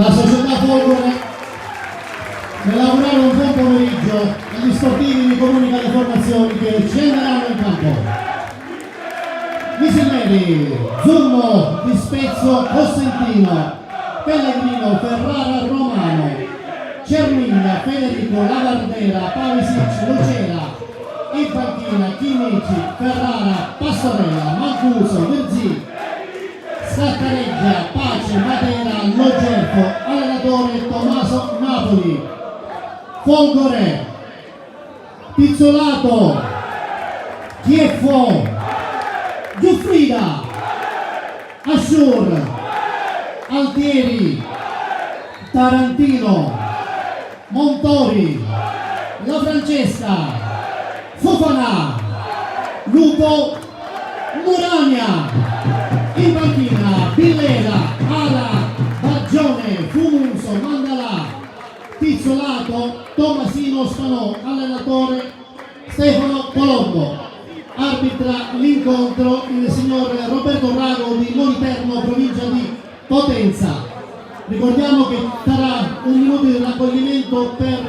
La società Folgore, nel lavorare un buon pomeriggio, agli sportivi vi comunica le formazioni che scenderanno in campo. Misilleri, Zummo, Di Spezzo, Cosentino, Pellegrino, Ferrara, Romano, Cermiglia, Federico, Lavardera, Pavisic, Lucera, in panchina Chimici, Ferrara, Pastorella, Mancuso, Virzì, Scattareggia, Pace, Matera, Logerfo, allenatore Tommaso Napoli. Folgore, Pizzolato, Chieffo, Giuffrida, Assur, Altieri, Tarantino, Montori, La Francesca, Fofana, Lupo, Murania. In panchina Villera, Ala, Bargione, Fumuso, Mandalà, Pizzolato, Tommasino Spanò, allenatore Stefano Colombo. Arbitra l'incontro il signor Roberto Rago di Moliterno, provincia di Potenza. Ricordiamo che sarà un minuto di raccoglimento per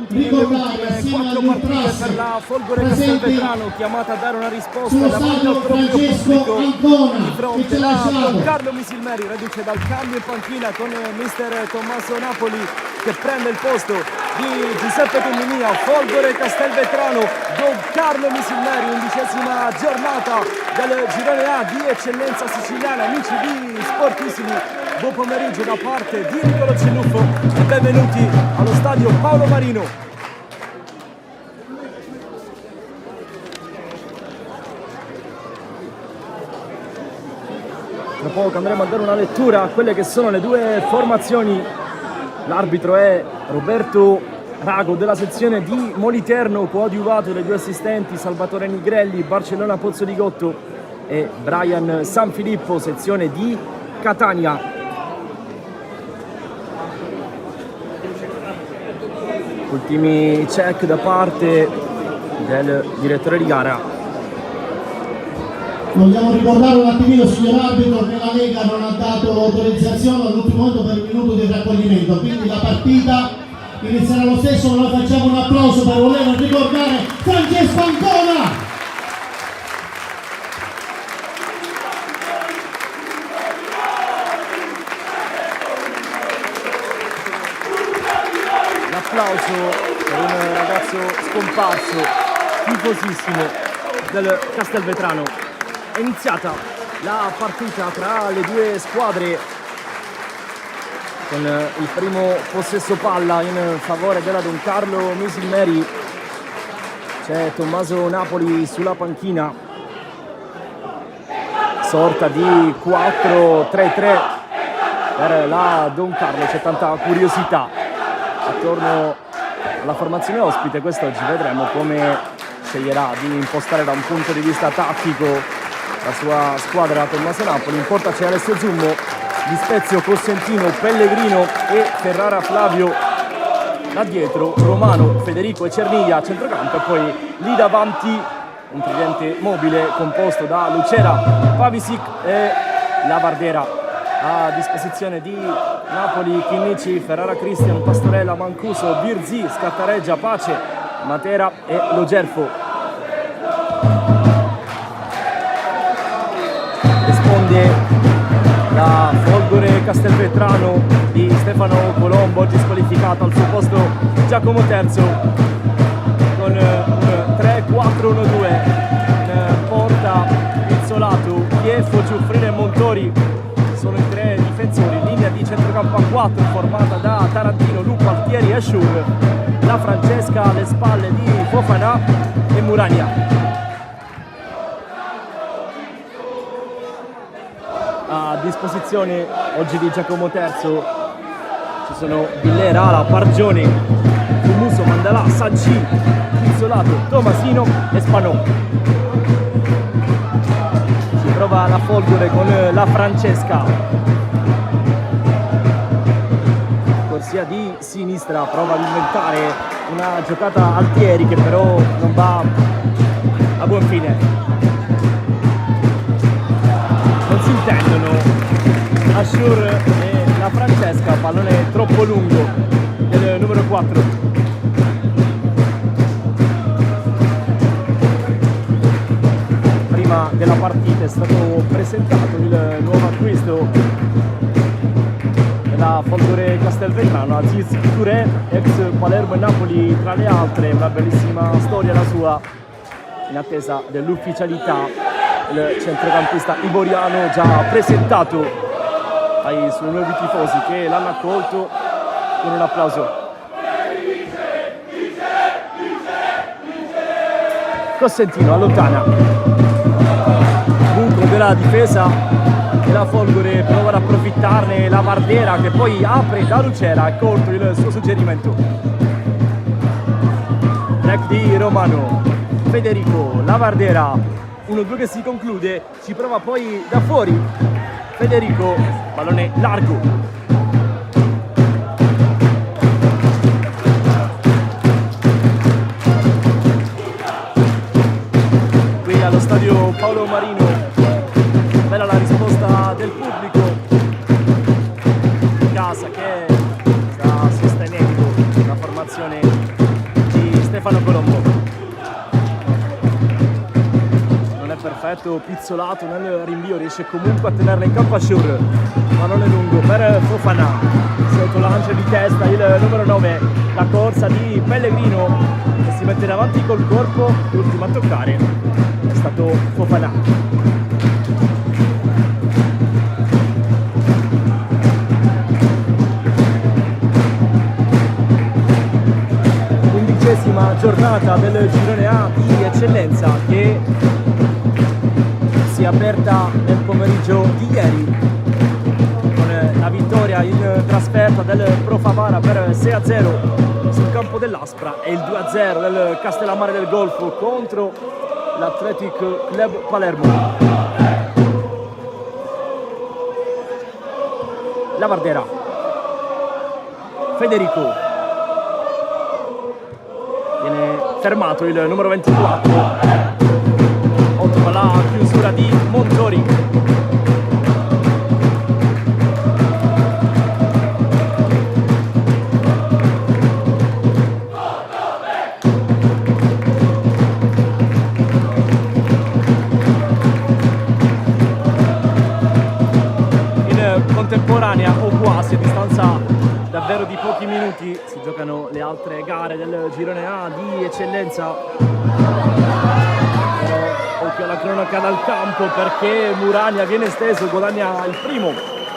ricordare assieme agli ultras per la Folgore presenti Castelvetrano, chiamata a dare una risposta sullo davanti stadio al proprio Francesco pubblico Ancona di che fronte ci ha a lasciato. Don Carlo Misilmeri, reduce dal cambio in panchina con mister Tommaso Napoli che prende il posto di Giuseppe Tumminia. Folgore Castelvetrano, Don Carlo Misilmeri, 11ª giornata del girone A di eccellenza siciliana. Amici di Sportissimi, buon pomeriggio da parte di Nicolo Celluffo e benvenuti allo stadio Paolo Marino. Tra poco andremo a dare una lettura a quelle che sono le due formazioni. L'arbitro è Roberto Rago della sezione di Moliterno, coadiuvato dai due assistenti Salvatore Nigrelli, Barcellona Pozzo di Gotto e Brian Sanfilippo, sezione di Catania. Ultimi check da parte del direttore di gara. Vogliamo ricordare un attimino, signor arbitro, che la Lega non ha dato autorizzazione all'ultimo momento per il minuto di raccoglimento, quindi la partita inizierà lo stesso, ma noi facciamo un applauso per voler ricordare Francesco Ancona. L'applauso per un ragazzo scomparso, tifosissimo del Castelvetrano. È iniziata la partita tra le due squadre con il primo possesso palla in favore della Don Carlo Misilmeri. C'è Tommaso Napoli sulla panchina, sorta di 4-3-3 per la Don Carlo. C'è tanta curiosità attorno alla formazione ospite. Quest'oggi vedremo come sceglierà di impostare da un punto di vista tattico la sua squadra. Tommaso Napoli. In porta c'è Alessio Zummo, Di Spezio, Cosentino, Pellegrino e Ferrara Flavio. Là dietro Romano, Federico e Cermiglia a centrocampo, e poi lì davanti un tridente mobile composto da Lucera, Pavisic e Lavardera. A disposizione di Napoli Chinnici, Ferrara Cristian, Pastorella, Mancuso, Virzì, Scattareggia, Pace, Matera e Logerfo. Risponde la Folgore Castelvetrano di Stefano Colombo, oggi squalificato. Al suo posto Giacomo Terzo con un 3-4-1-2 in porta. Pizzolato, Chieffo, Giuffrida e Montori sono i tre difensori. Linea di centrocampo a 4 formata da Tarantino, Lupo, Altieri e Assur. La Francesca alle spalle di Fofana e Murania. A disposizione oggi di Giacomo Terzo ci sono Villera, Ala, Bargione, Fumuso, Mandalà, Saggi, Pizzolato, Tommasino e Spanò. Si trova la Folgore con la Francesca, corsia di sinistra, prova ad inventare una giocata Altieri che però non va a buon fine. Non si intendono Assur e la Francesca, pallone troppo lungo del numero 4. Prima della partita è stato presentato il nuovo acquisto della Folgore Castelvetrano, Aziz Touré, ex Palermo e Napoli tra le altre. Una bellissima storia la sua, in attesa dell'ufficialità. Il centrocampista ivoriano già presentato ai suoi nuovi tifosi che l'hanno accolto con un applauso. Cosentino allontana, buco della difesa e la Folgore prova ad approfittarne. La Vardera che poi apre da Lucera, ha colto il suo suggerimento. Break di Romano, Federico, la Vardera, 1-2 che si conclude, ci prova poi da fuori Federico, pallone largo. Qui allo stadio Paolo Marino, bella la risposta del pubblico in casa che sta sostenendo la formazione di Stefano Colombo. Perfetto, pizzolato nel rinvio, riesce comunque a tenerla in campo a Sciur. Pallone lungo per Fofana, sotto lancia di testa il numero 9, la corsa di Pellegrino che si mette davanti col corpo, l'ultimo a toccare è stato Fofana. Undicesima giornata del girone A di eccellenza che si è aperta nel pomeriggio di ieri con la vittoria in trasferta del Pro Favara per 6-0 sul campo dell'Aspra e il 2-0 del Castellammare del Golfo contro l'Athletic Club Palermo. La Vardera, Federico, viene fermato il numero 24. Ottima la chiusura di Montori. In contemporanea o quasi, a distanza davvero di pochi minuti, si giocano le altre gare del girone A di eccellenza. Occhio alla cronaca dal campo perché Murania viene steso, guadagna il primo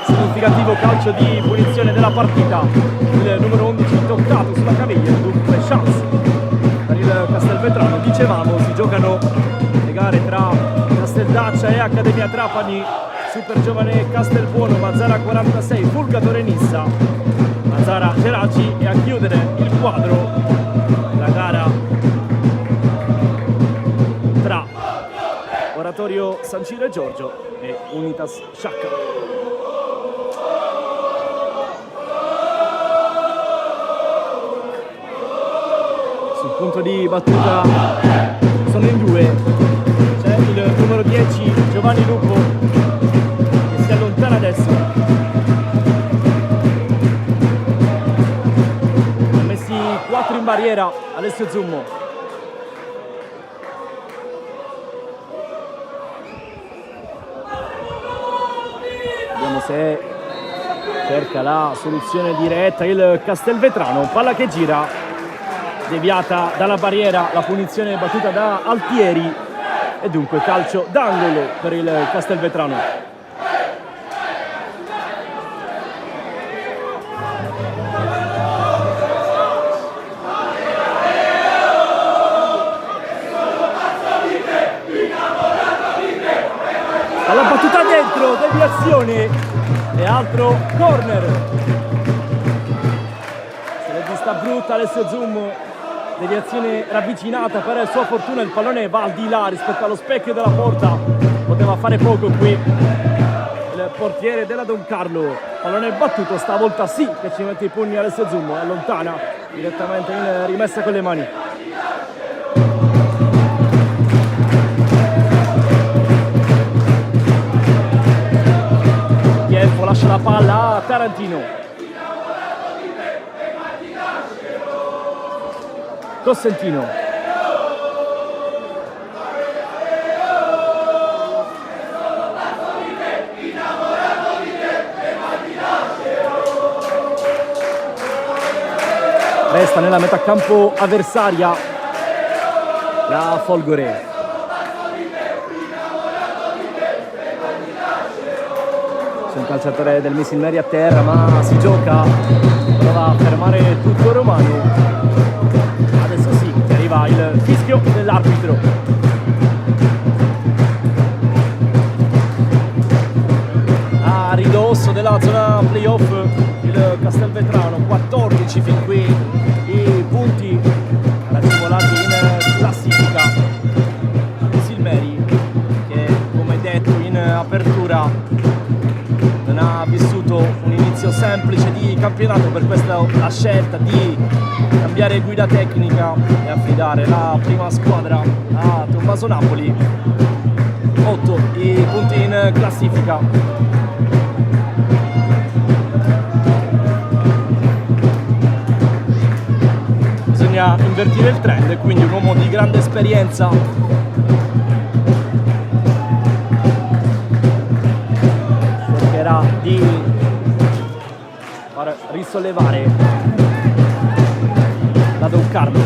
significativo calcio di punizione della partita. Il numero 11 toccato sulla caviglia, dunque chance per il Castelvetrano. Dicevamo, si giocano le gare tra Casteldaccia e Accademia Trapani, Super Giovane Castelbuono, Mazzara 46, Fulgatore Nissa, Mazzara Geraci, e a chiudere il quadro la gara tra Oratorio San Ciro e Giorgio e Unitas Sciacca. Sul punto di battuta sono in due, c'è il numero 10 Giovanni Lupo che si allontana adesso. Ha messi 4 in barriera Alessio Zummo. Se cerca la soluzione diretta il Castelvetrano, palla che gira, deviata dalla barriera, la punizione battuta da Altieri e dunque calcio d'angolo per il Castelvetrano. Alla battuta dentro, deviazione e altro corner. Se l'è vista brutta Alessio Zummo, deviazione ravvicinata, per sua fortuna il pallone va al di là rispetto allo specchio della porta, poteva fare poco qui il portiere della Don Carlo. Pallone battuto, stavolta sì che ci mette i pugni Alessio Zummo, allontana direttamente in rimessa con le mani. Lascia la palla da Tarantino. Cosentino. Resta nella metà campo avversaria la Folgore. C'è un calciatore del Misilmeri a terra, ma si gioca, prova a fermare tutto Romano. Adesso sì, arriva il fischio dell'arbitro. A ridosso della zona playoff il Castelvetrano, 14 fin qui i punti racimolati in classifica. Misilmeri, che come detto in apertura non ha vissuto un inizio semplice di campionato, per questo la scelta di cambiare guida tecnica e affidare la prima squadra a Tommaso Napoli. 8 i punti in classifica. Bisogna invertire il trend e quindi un uomo di grande esperienza cercherà di far risollevare la Don Carlo.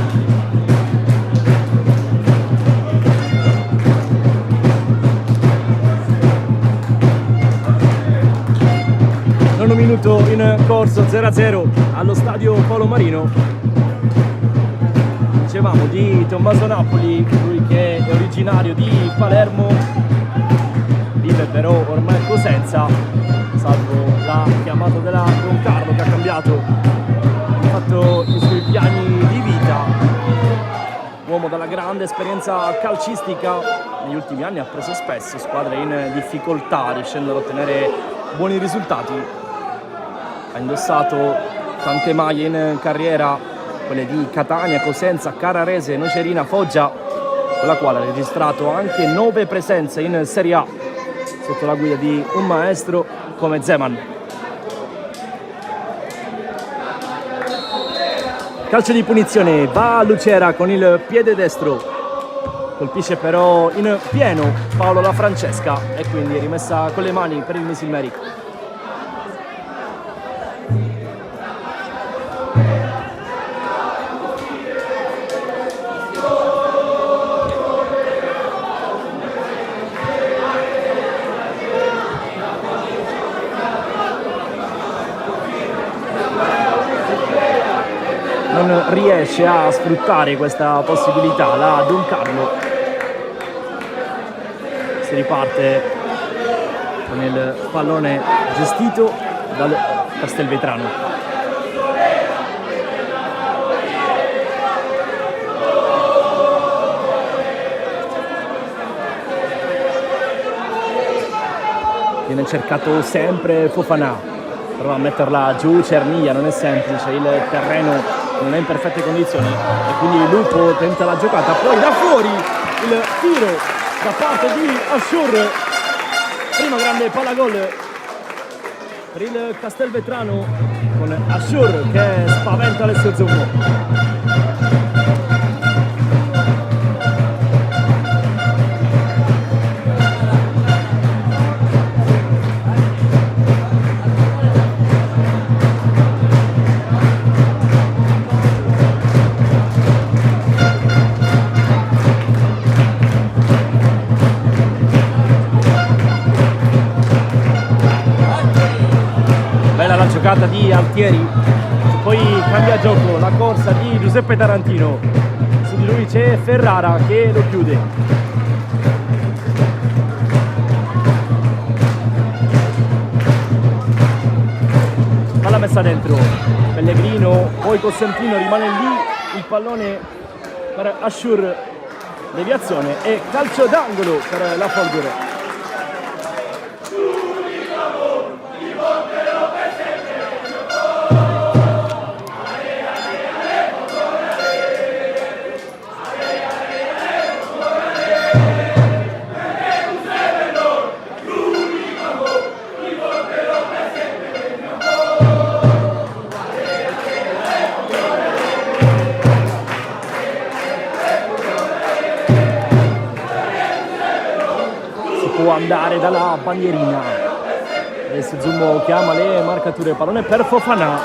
Nono minuto in corso, 0-0 allo stadio Paolo Marino. Dicevamo di Tommaso Napoli, lui che è originario di Palermo, vive però ormai a Cosenza, salvo la chiamata della Don Carlo che ha cambiato fatto i suoi piani di vita. Uomo dalla grande esperienza calcistica, negli ultimi anni ha preso spesso squadre in difficoltà, riuscendo ad ottenere buoni risultati. Ha indossato tante maglie in carriera, quelle di Catania, Cosenza, Carrarese, Nocerina, Foggia, con la quale ha registrato anche 9 presenze in Serie A sotto la guida di un maestro come Zeman. Calcio di punizione, va a Lucera con il piede destro, colpisce però in pieno Paolo La Francesca e quindi è rimessa con le mani per il Misilmeri. Non riesce a sfruttare questa possibilità la Don Carlo. Si riparte con il pallone gestito dal Castelvetrano. Viene cercato sempre Fofana, prova a metterla giù Cerniglia, non è semplice, il terreno non è in perfette condizioni e quindi Lupo tenta la giocata, poi da fuori il tiro da parte di Ashur, prima grande palla gol per il Castelvetrano con Ashur che spaventa Alessio Zummo. Giocata di Altieri, poi cambia gioco la corsa di Giuseppe Tarantino, su di lui c'è Ferrara che lo chiude. Palla messa dentro, Pellegrino, poi Cosentino rimane lì, il pallone per Ashur, deviazione e calcio d'angolo per la Folgore. sfondare dalla bandierina. Adesso Zummo chiama le marcature, pallone per Fofana.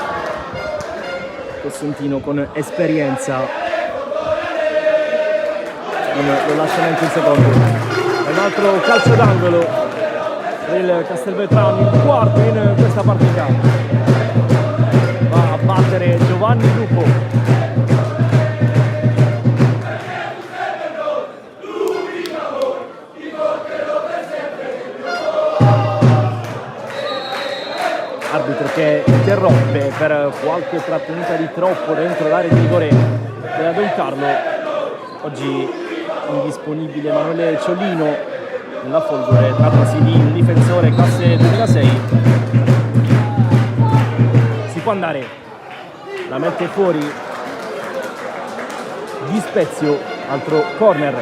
Costantino con esperienza non lo lascia neanche un secondo. Un altro calcio d'angolo per il Castelvetrano, il quarto in questa partita. Va a battere Giovanni Lupo. Arbitro che interrompe per qualche trattenuta di troppo dentro l'area di rigore della Don Carlo. Oggi indisponibile Emanuele Ciolino nella Folgore, trattasi di un difensore classe 2006. Si può andare, la mette fuori Di Spezio, altro corner,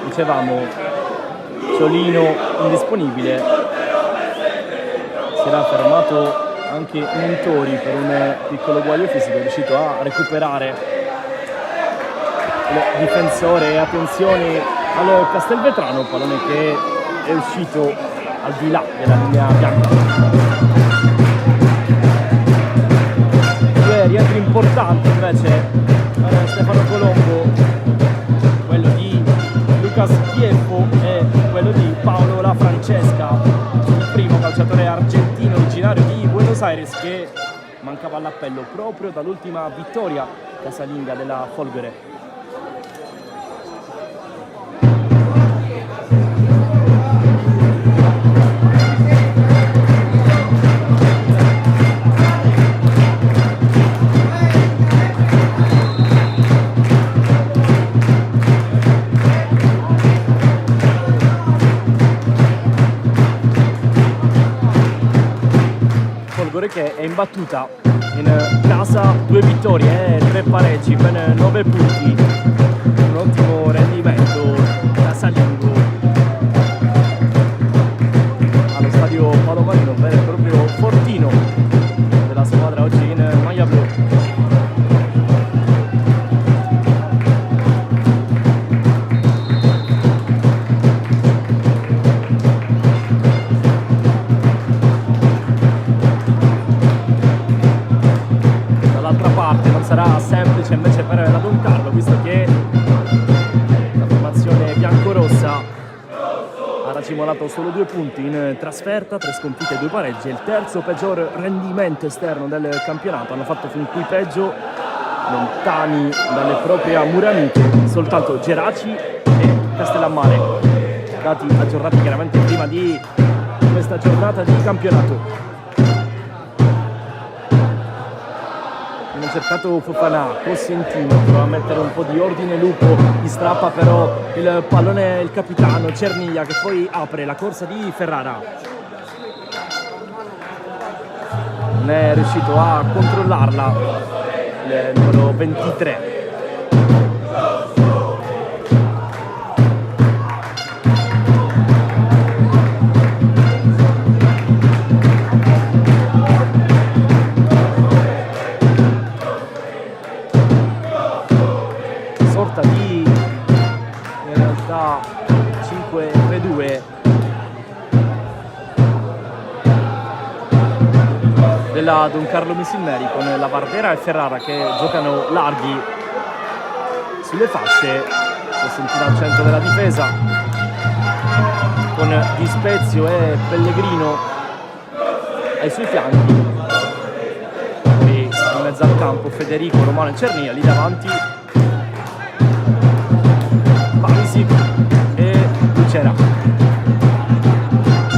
dicevamo Ciolino indisponibile. Si era fermato anche Montori per un piccolo guaio fisico, è riuscito a recuperare il difensore. Attenzione al Castelvetrano, pallone che è uscito al di là della linea bianca. Due rientri importanti invece per Stefano Colombo, quello di Lucas Chieffo e quello di Paolo La Francesca, il primo calciatore argentino originario di Buenos Aires che mancava all'appello proprio dall'ultima vittoria casalinga della Folgore. Che è imbattuta in casa, 2 vittorie e 3 pareggi, ben 9 punti, un ottimo rendimento casalingo allo stadio Palomarino, vero e proprio fortino della squadra oggi in maglia blu. Sarà semplice invece per la Don Carlo, visto che la formazione biancorossa ha racimolato solo 2 punti in trasferta, 3 sconfitte e 2 pareggi, il terzo peggior rendimento esterno del campionato. Hanno fatto fin qui peggio, lontani dalle proprie mura amiche, soltanto Geraci e Castellammare, dati aggiornati chiaramente prima di questa giornata di campionato. Hanno cercato Fofana, Cosentino prova a mettere un po' di ordine, Lupo gli strappa però il pallone il capitano Cerniglia, che poi apre la corsa di Ferrara. Non è riuscito a controllarla il numero 23. Della Don Carlo Missilmeri, con la Barbera e Ferrara che giocano larghi sulle fasce. Cosentino al centro della difesa con Di Spezio e Pellegrino ai suoi fianchi, poi in mezzo al campo Federico, Romano e Cerniglia, lì davanti Barisic e Lucera.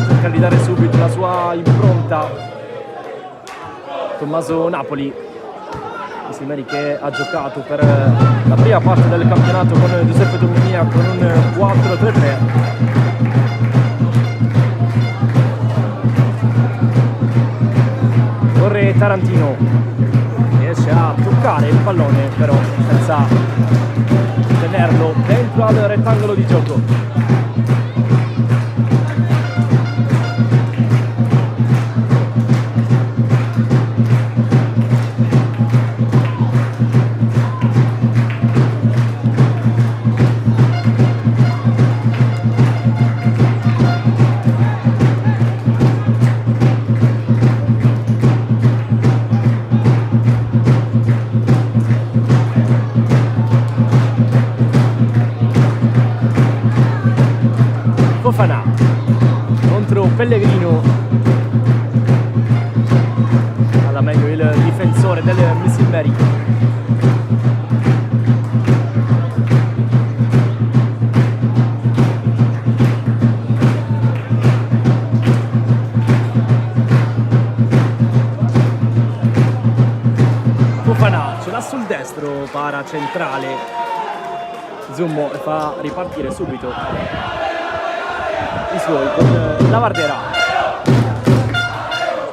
Cerca di dare subito la sua impronta Tommaso Napoli, Missilmeri che ha giocato per la prima parte del campionato con Giuseppe Dominia con un 4-3-3. Corre Tarantino, riesce a toccare il pallone però senza tenerlo dentro al rettangolo di gioco. para centrale Zummo e fa ripartire subito i suoi con la Vardera.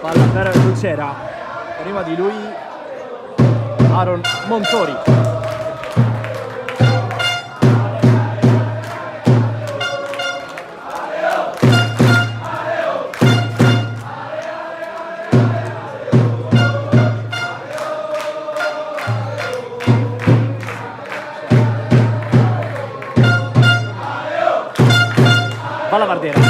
Palla per Lucera, prima di lui Aaron Montori. Va la Vardera.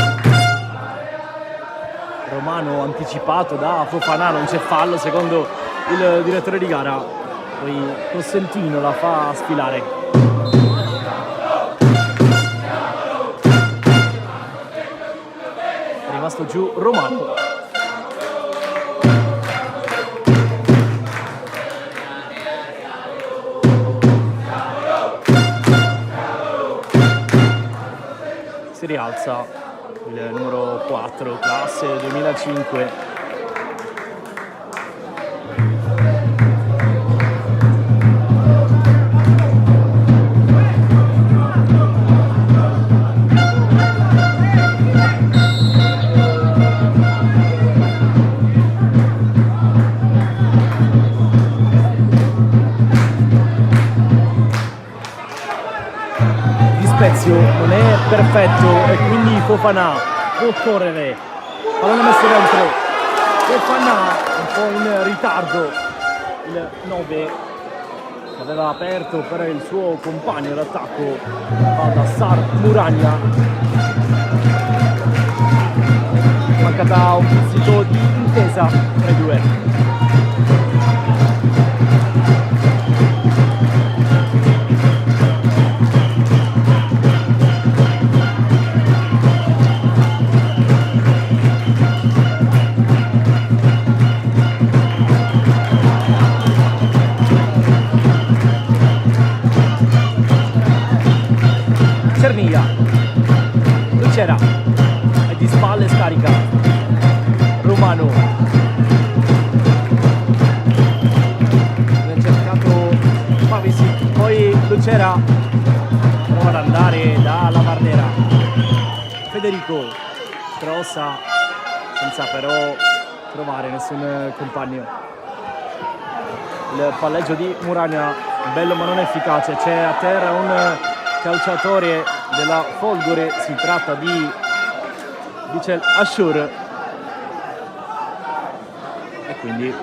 Romano anticipato da Fofana, non c'è fallo secondo il direttore di gara, poi Cosentino la fa sfilare. È rimasto giù Romano. Si rialza il numero 4, classe 2005. Spezio non è perfetto e quindi Fofana può correre, pallone messo dentro, Fofana un po' in ritardo, il 9 aveva aperto per il suo compagno d'attacco Baldassar Muragna, mancata un pizzico di intesa tra i due. Lucera è di spalle, scarica Romano, ha cercato Pavisic, poi Lucera prova ad andare dalla Vardera, Federico crossa senza però trovare nessun compagno. Il palleggio di Muragna bello ma non efficace, c'è a terra un calciatore della Folgore, si tratta di Vicel Ashur e quindi il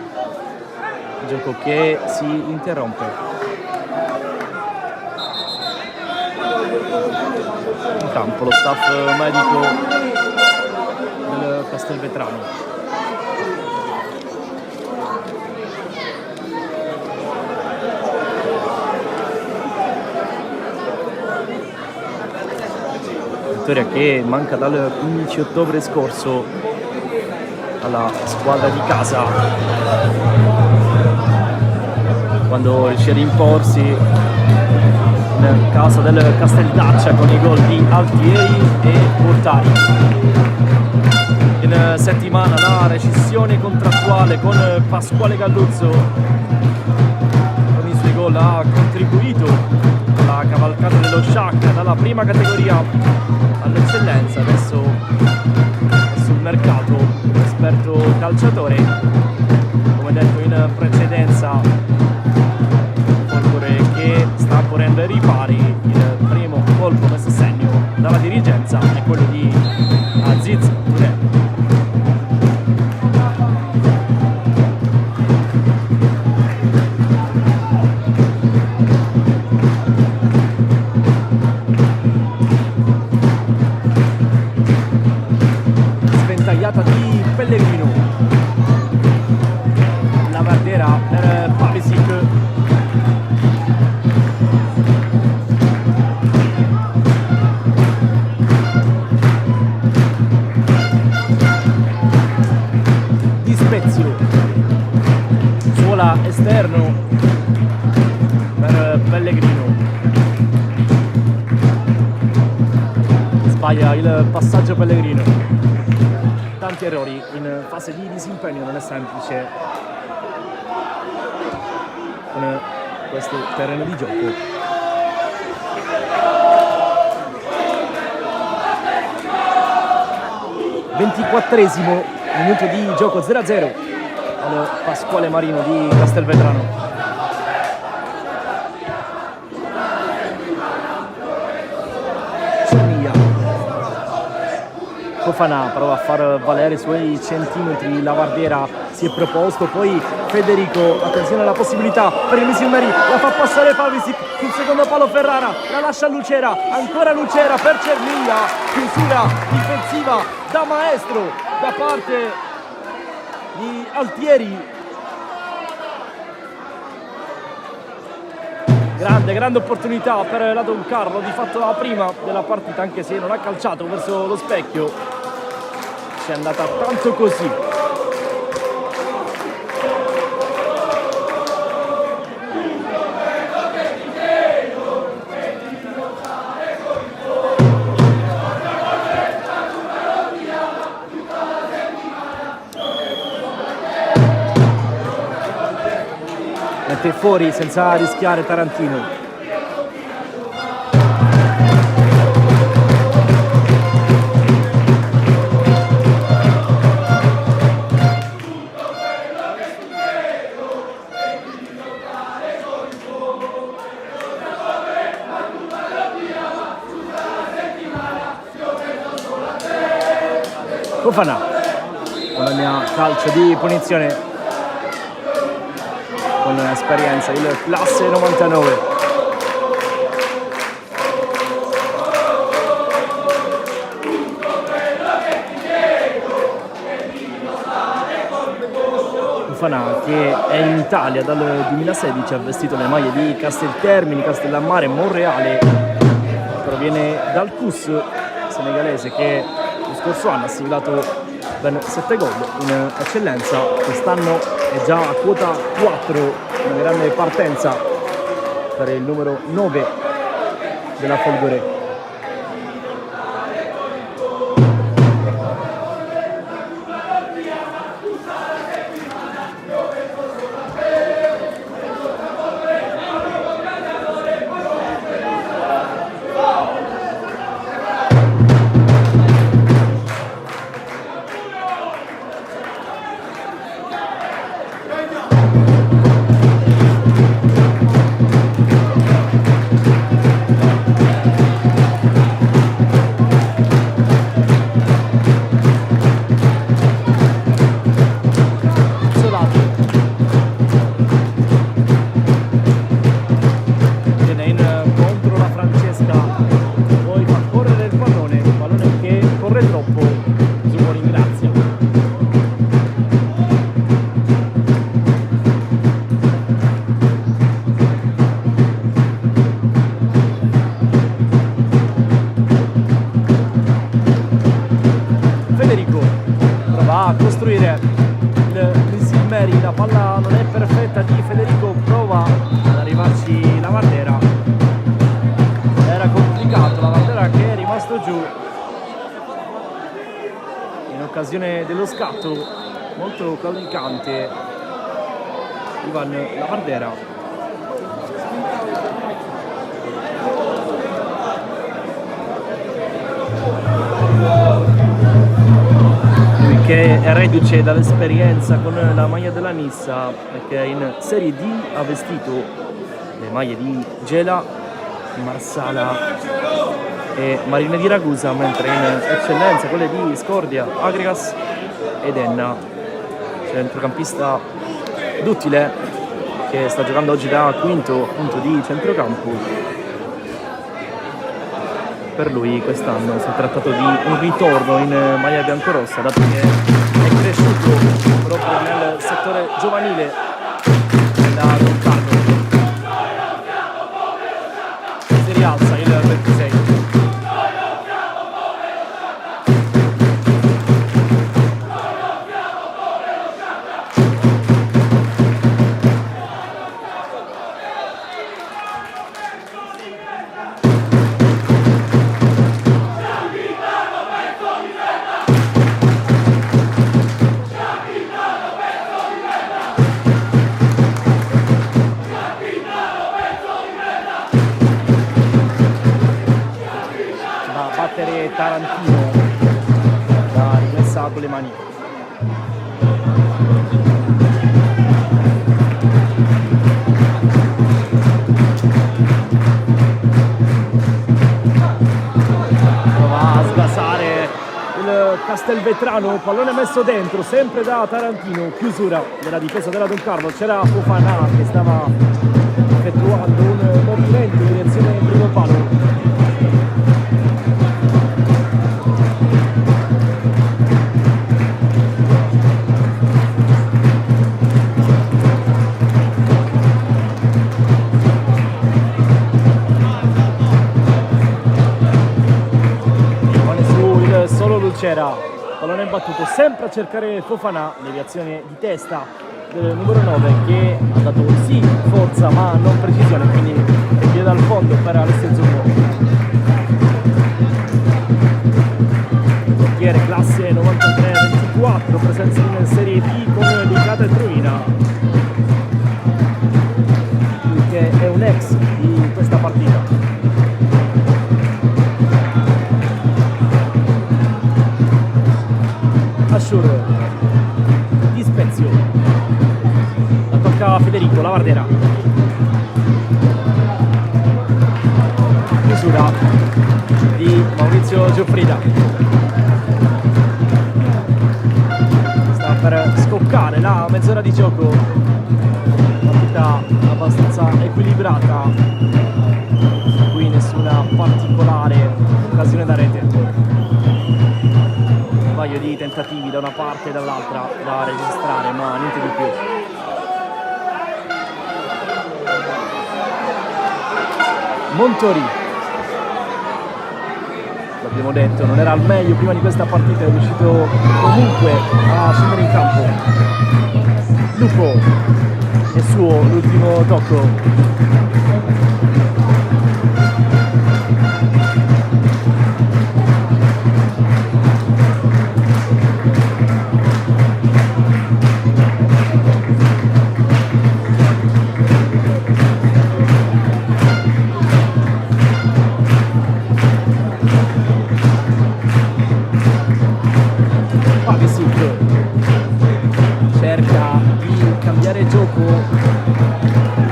gioco che si interrompe. In campo lo staff medico del Castelvetrano. Vittoria che manca dal 15 ottobre scorso alla squadra di casa, quando riuscì ad imporsi in casa del Casteldaccia con i gol di Altieri e Portari. In settimana la rescissione contrattuale con Pasquale Galluzzo, con i suoi gol ha contribuito alla cavalcata dello Sciacca dalla prima categoria all'eccellenza. Adesso è sul mercato un esperto calciatore, come detto in precedenza, Folgore che sta correndo ai ripari. Il primo colpo messo a segno dalla dirigenza è quello di Aziz Touré. Di Pellegrino, la Vardera per Pavisic, Di Spezio, suola esterno per Pellegrino, sbaglia il passaggio Pellegrino. Tanti errori in fase di disimpegno, non è semplice con questo terreno di gioco. 24esimo minuto di gioco, 0-0 al Pasquale Marino di Castelvetrano. Cermiglia, Fofana prova a far valere i suoi centimetri, la Vardera si è proposto, poi Federico, attenzione alla possibilità per il Misilmeri, la fa passare Pavisic sul secondo palo, Ferrara la lascia a Lucera, ancora Lucera per Cermiglia, chiusura difensiva da maestro da parte di Altieri. Grande opportunità per la Don Carlo, di fatto la prima della partita, anche se non ha calciato verso lo specchio, ci è andata tanto così. Mette fuori senza rischiare Tarantino. Fofana con la mia calcio di punizione con esperienza, il classe 99. Fofana, che è in Italia dal 2016, ha vestito le maglie di Casteltermini, Castellammare, Monreale, proviene dal CUS senegalese che lo scorso anno ha siglato ben 7 gol in eccellenza, quest'anno è già a quota 4, una grande partenza per il numero 9 della Folgore. La palla non è perfetta di Federico, prova ad arrivarci la Vardera, era complicato, la Vardera che è rimasto giù in occasione dello scatto molto claudicante. Ivan la Vardera. Che è reduce dall'esperienza con la maglia della Nissa e che in Serie D ha vestito le maglie di Gela, Marsala e Marina di Ragusa, mentre in eccellenza quelle di Scordia, Agrigas ed Enna. Centrocampista duttile che sta giocando oggi da quinto punto di centrocampo. Per lui quest'anno si è trattato di un ritorno in maglia biancorossa, dato che è cresciuto proprio nel settore giovanile da lontano. Si rialza il 26. Tarantino, la rimessa con le mani. Prova a sgasare il Castelvetrano, pallone messo dentro, sempre da Tarantino, chiusura della difesa della Don Carlo. C'era Fofana che stava effettuando un movimento in direzione del primo palo. C'era pallone battuto, sempre a cercare Fofana, deviazione di testa del numero 9 che ha dato sì forza ma non precisione, quindi rinvio dal fondo per Alessio Zumbo. Portiere classe 93-24, presenza in Serie B con Licata e Troina, che è un ex di questa partita. Ashur di Spezio, la tocca a Federico Lavardera, chiusura di Maurizio Giuffrida, sta per scoccare la mezz'ora di gioco, partita abbastanza equilibrata, qui nessuna particolare occasione da rete. Un paio di tentativi da una parte e dall'altra da registrare, ma niente di più. Montori, l'abbiamo detto, non era al meglio prima di questa partita, è riuscito comunque a scendere in campo. Lupo è suo l'ultimo tocco. Cerca di cambiare gioco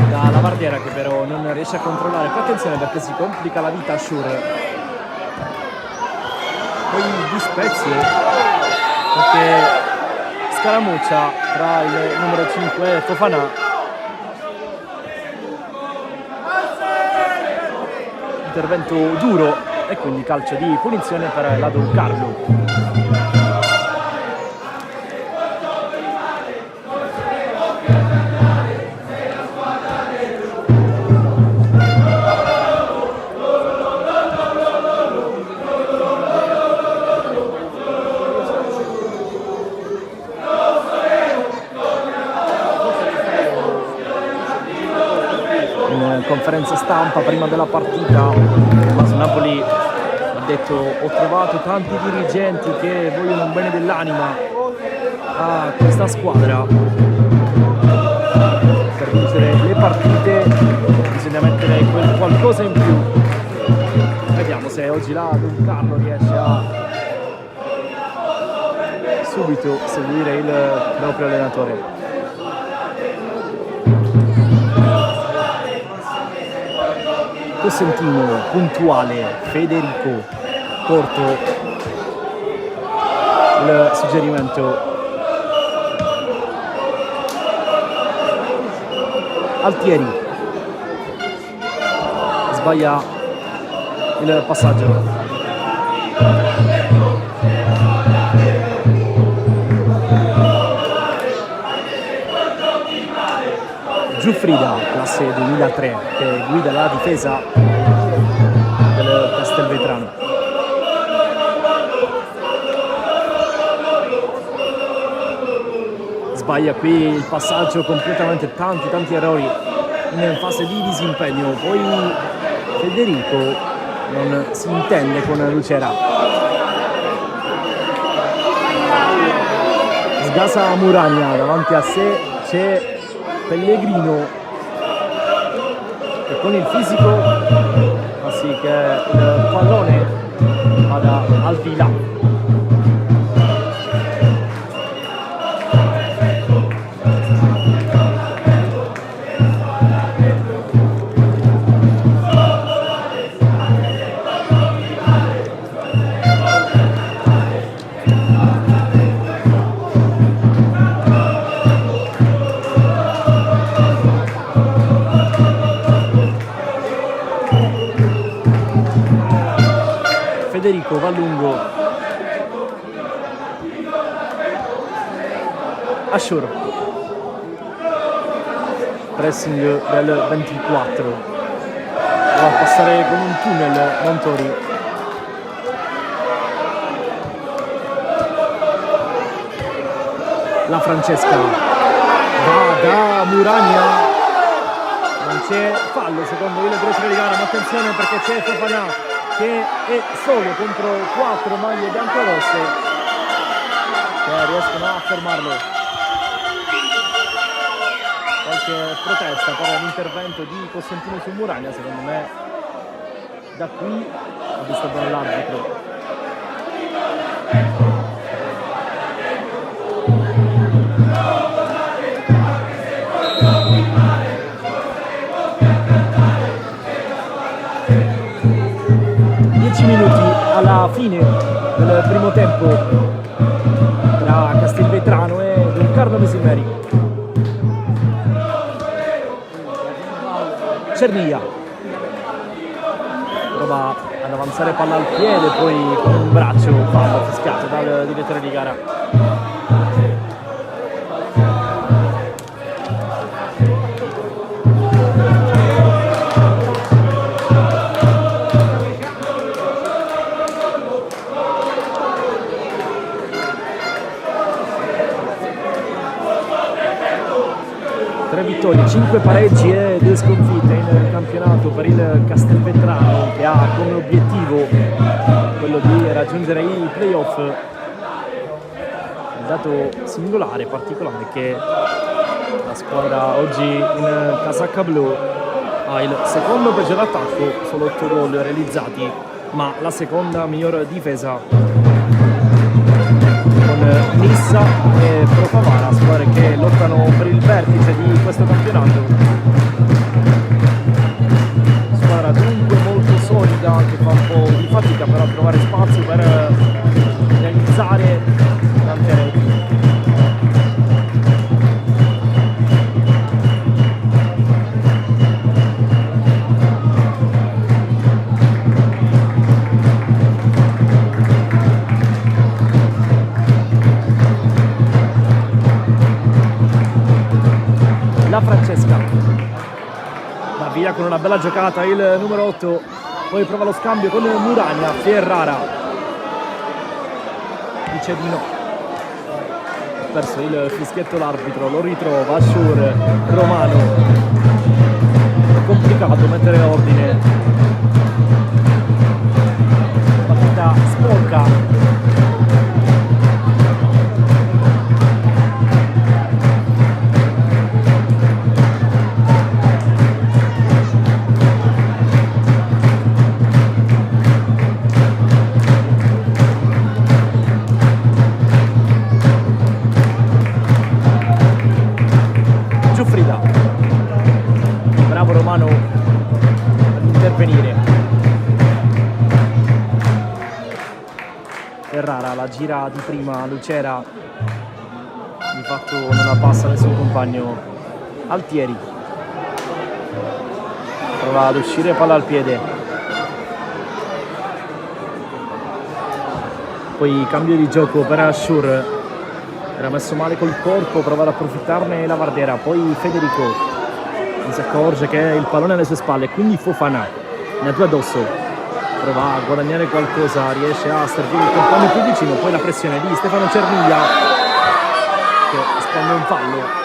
da Lavardera che però non riesce a controllare. Poi attenzione perché si complica la vita a Ashur. Poi di Spezio perché scaramuccia tra il numero 5 e Fofana. Intervento duro e quindi calcio di punizione per la Don Carlo. Conferenza stampa prima della partita, Tommaso Napoli ha detto: ho trovato tanti dirigenti che vogliono un bene dell'anima a questa squadra, per vincere le partite bisogna mettere quel qualcosa in più. Vediamo se oggi la Don Carlo riesce a subito seguire il proprio allenatore. Cosentino, puntuale, Federico, corto il suggerimento. Altieri sbaglia il passaggio. Giuffrida, classe 2003, che guida la difesa del Castelvetrano. Sbaglia qui il passaggio completamente, tanti errori in fase di disimpegno. Poi Federico non si intende con Lucera. Sgasa Muragna, davanti a sé c'è Pellegrino e con il fisico fa sì che il pallone vada al di là. Federico va lungo, Ashur, pressing del 24, va a passare con un tunnel Montori, la Francesca va da Muragna, non c'è fallo secondo il direttore di gara, ma attenzione perché c'è Fofana che è solo contro 4 maglie biancorosse che riescono a fermarlo. Qualche protesta per l'intervento di Costantino su Muragna, secondo me da qui ha visto bene l'arbitro. Minuti alla fine del primo tempo tra Castelvetrano e Don Carlo Mesimeri. Cerniglia prova ad avanzare palla al piede, poi con un braccio fallo fischiato dal direttore di gara. 3 vittorie, 5 pareggi e 2 sconfitte in campionato per il Castelvetrano, che ha come obiettivo quello di raggiungere i playoff. Il dato singolare, particolare, è che la squadra oggi in casacca blu ha il secondo peggior attacco, solo 8 gol realizzati, ma la seconda miglior difesa, con Nissa e Pro Favara, squadre che lottano per il vertice di questo campionato. Squadra dunque molto solida, che fa un po' di fatica però a trovare spazio per realizzare tante reti. La Francesca va via con una bella giocata il numero 8, poi prova lo scambio con Muragna. Ferrara dice di no, ha perso il fischietto l'arbitro, lo ritrova Ashur. Romano, è complicato mettere ordine, partita sporca. Bravo Romano ad intervenire. Ferrara la gira di prima, Lucera di fatto non la passa nessun compagno. Altieri prova ad uscire, palla al piede, poi cambio di gioco per Ashur, era messo male col corpo, prova ad approfittarne la Vardera, poi Federico si accorge che il pallone è alle sue spalle, quindi Fofana ne ha 2 addosso, prova a guadagnare qualcosa, riesce a servire il compagno più vicino, poi la pressione di Stefano Cerniglia che spende un fallo.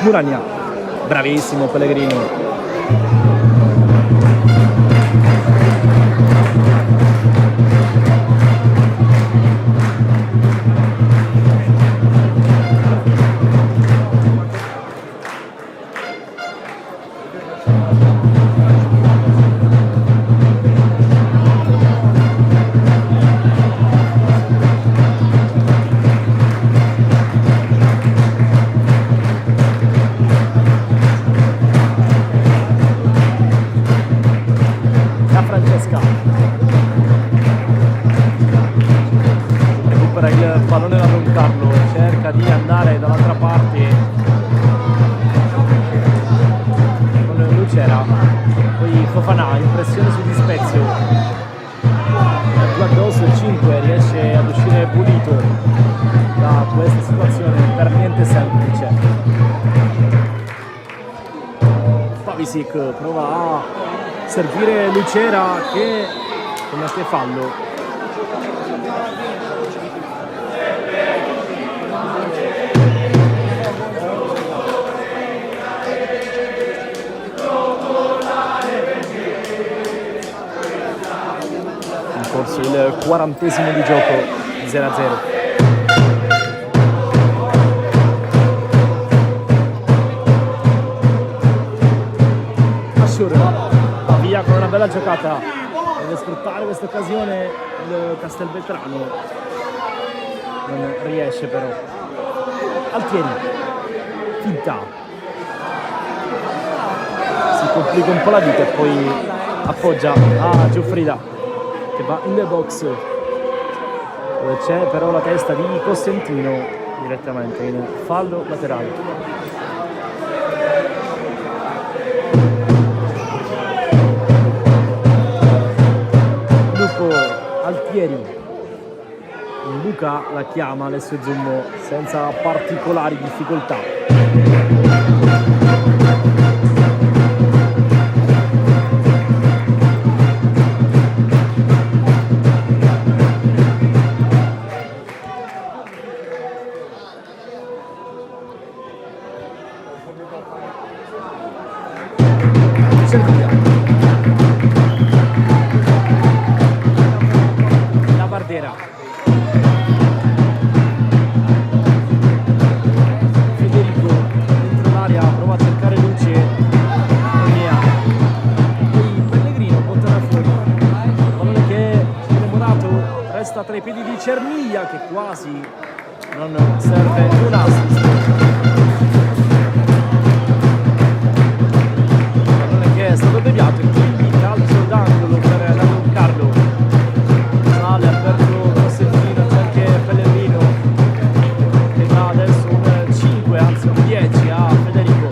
Muragna, bravissimo Pellegrini. girare dall'altra parte con Lucera, poi Fofana, impressione su Di Spezio, più addosso il 5, riesce ad uscire pulito da questa situazione per niente semplice. Pavisic prova a servire Lucera che commette fallo. In corso il 40° di gioco, 0-0. Va via con una bella giocata, deve sfruttare questa occasione il Castelvetrano, non riesce però. Altieri, finta, si complica un po' la vita e poi appoggia a Giuffrida che va in the box, dove c'è però la testa di Costantino direttamente in fallo laterale. Altieri, Luca la chiama Alessio Zummo senza particolari difficoltà. Federico dentro l'area prova a cercare luce, non ne ha. Poi Pellegrino botta fuori, pallone che viene modato, resta tra i piedi di Cermiglia che quasi non serve un assist. Pallone che è stato deviato e quindi calcio d'angolo per la Don Carlo. Sale aperto Costantino, c'è anche Pellegrino che dà adesso un 5, anzi un 10 a Federico.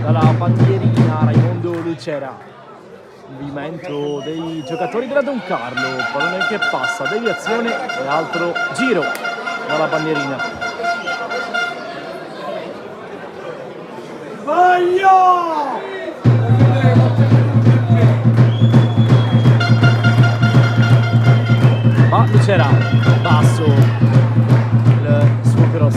Dalla bandierina Raimondo Lucera, movimento dei giocatori della Don Carlo, pallone che passa, deviazione e altro giro dalla bandierina. Ma Lucera, basso il suo cross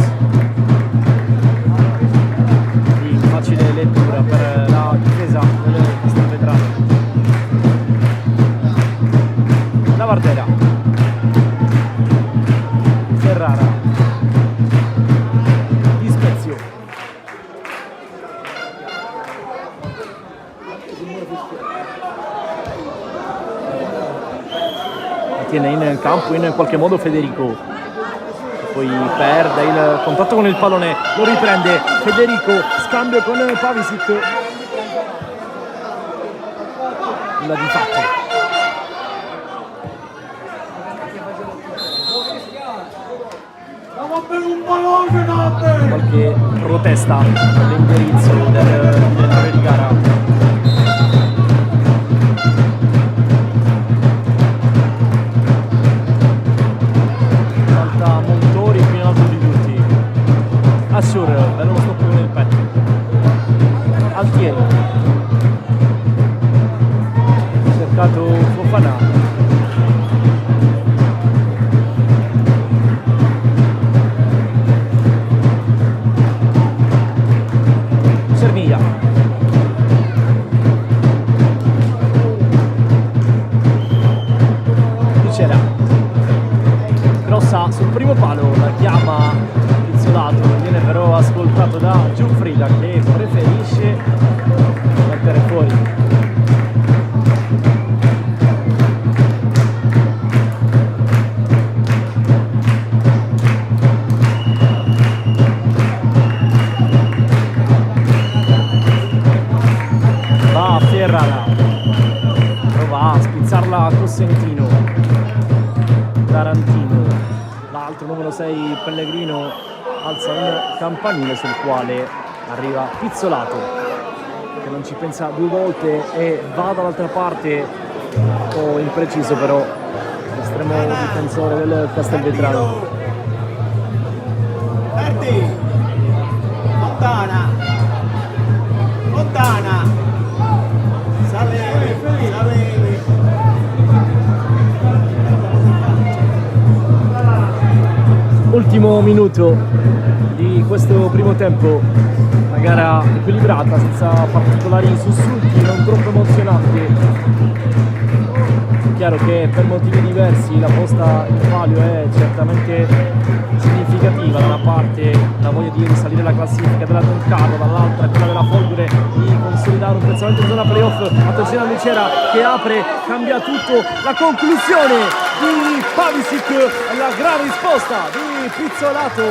di facile lettura per la difesa del Castelvetrano. La Vardera, Ferrara, Di Spezio, tiene in campo in qualche modo Federico, poi perde il contatto con il pallone, lo riprende Federico, scambio con Pavisic, nulla di fatto. Qualche protesta all'indirizzo del direttore di gara. Assur, bello scoppio nel petto. Altieri, cercato Fofana, Cermiglia, Lucera, grossa sul primo palo, la chiama Pizzolato, viene però ascoltato da Giuffrida che preferisce mettere fuori. Va Ferrara, prova a spizzarla Cosentino, Tarantino, l'altro numero 6 Pellegrino alza un campanile sul quale arriva Pizzolato, che non ci pensa due volte e va dall'altra parte, un po' impreciso però l'estremo difensore del Castelvetrano. Verdi, Fontana, Salevi, Ultimo minuto di questo primo tempo, una gara equilibrata, senza particolari sussulti, non troppo emozionante. Chiaro che per motivi diversi la posta in palio è certamente significativa, da una parte la voglia di risalire la classifica della Don Carlo, dall'altra quella della Folgore di consolidare un piazzamento in zona playoff. Attenzione a Licera che apre, cambia tutto, la conclusione di Pavisic, la gran risposta di Pizzolato,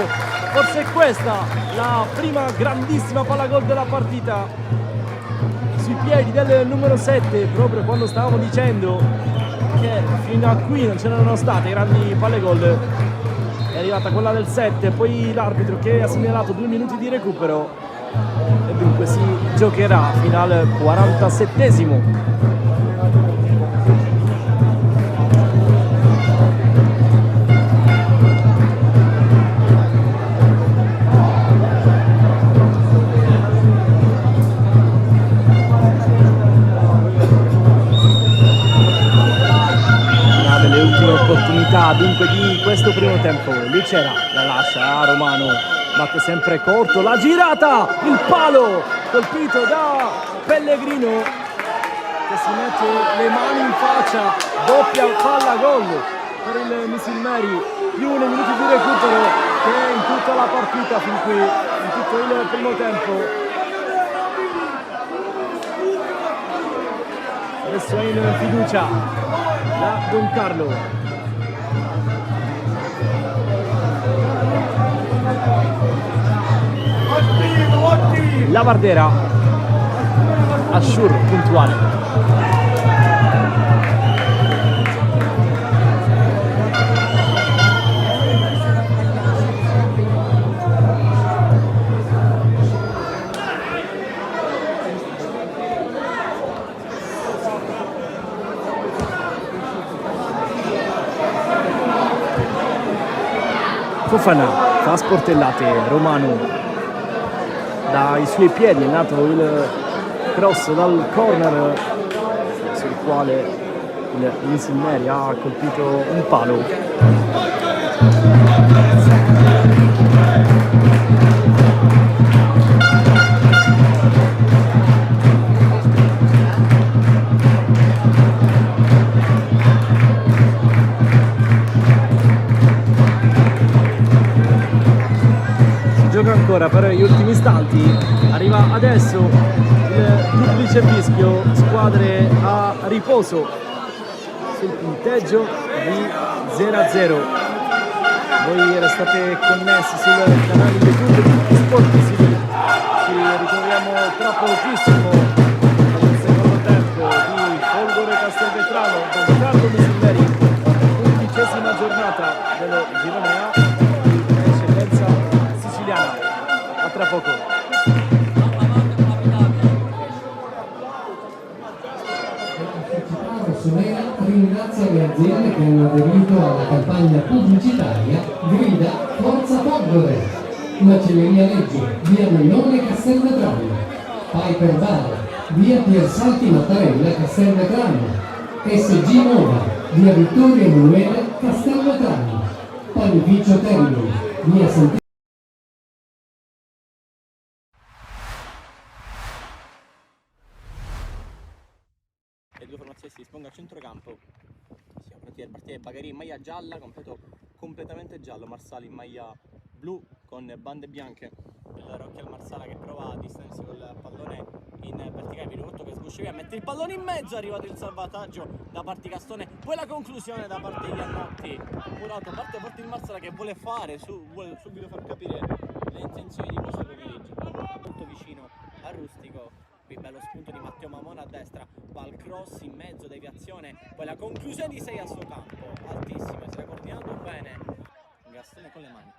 forse è questa la prima grandissima palla gol della partita, sui piedi del numero 7, proprio quando stavamo dicendo che fino a qui non c'erano state grandi palle gol. È arrivata quella del 7, poi l'arbitro che ha segnalato 2 minuti di recupero e dunque si giocherà fino al 47esimo. Opportunità dunque di questo primo tempo. Licera la lascia a Romano, batte sempre corto, la girata, il palo colpito da Pellegrino che si mette le mani in faccia, doppia palla gol per il Misilmeri, più nei minuti di recupero che in tutta la partita fin qui, in tutto il primo tempo. Adesso è in fiducia da Don Carlo. La Vardera, Ashur puntuale. Fofana fa sportellate, Romano dai suoi piedi è nato il cross dal corner sul quale il Misilmeri ha colpito un palo. Ancora per gli ultimi istanti, arriva adesso il duplice fischio, squadre a riposo sul punteggio di 0-0. Voi restate connessi sul canale YouTube di Sport Visibili, ci ritroviamo tra pochissimo nel secondo tempo di Folgore Castelvetrano con Carlo Misilmeri, 11ª giornata del girone A. Tra poco. Rossonera ringrazia le aziende che hanno aderito alla campagna pubblicitaria Grida Forza Folgore. Macelleria Leggi, via Mellone Castelvetrano. Piper Bar, via Piersalti Mattarella Castelvetrano. SG Nova, via Vittorio Emanuele Castelvetrano. Panificio Termini, via Santiago. Le due formazioni si dispongono a centrocampo. Siamo pronti per partire. Bagari in maglia gialla, completamente giallo, Marsala in maglia blu con bande bianche. Il Rocchi al Marsala che prova a distendersi col pallone in verticale, Pirotto che sguscia via, mette il pallone in mezzo, è arrivato il salvataggio da parte di Castone, poi la conclusione da parte di Annotti. Murato parte forte il Marsala che vuole vuole subito far capire le intenzioni di questo pomeriggio. Molto vicino a Rustico, Qui bello spunto di Matteo Mamone a destra, pal cross in mezzo, deviazione, poi la conclusione di 6 a suo campo, altissima, si era coordinato bene Gastone con le mani.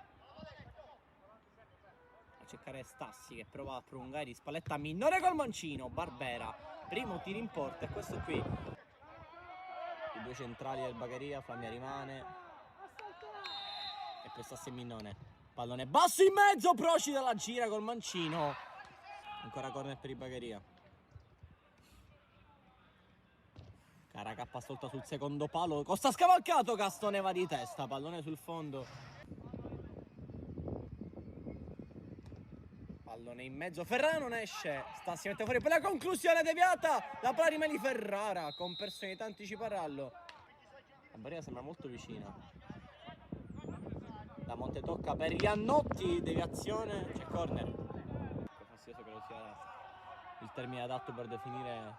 A cercare Stassi che prova a prolungare di spalletta minore col mancino, Barbera, primo tiro in porta e questo qui. I due centrali del Bagheria, Flamia rimane e poi Stassi e Minnone. Pallone basso in mezzo, Procida la gira col mancino. Ancora corner per il Bagheria. Caracappa stolta sul secondo palo. Costa scavalcato, Gastone va di testa. Pallone sul fondo. Pallone in mezzo. Ferrara non esce. Stassi mette fuori. Per la conclusione deviata. La palla rimane di Ferrara. Con personalità anticipa Rallo. La barriera sembra molto vicina. La Monte tocca per Iannotti. Deviazione. C'è corner. Credo sia il termine adatto per definire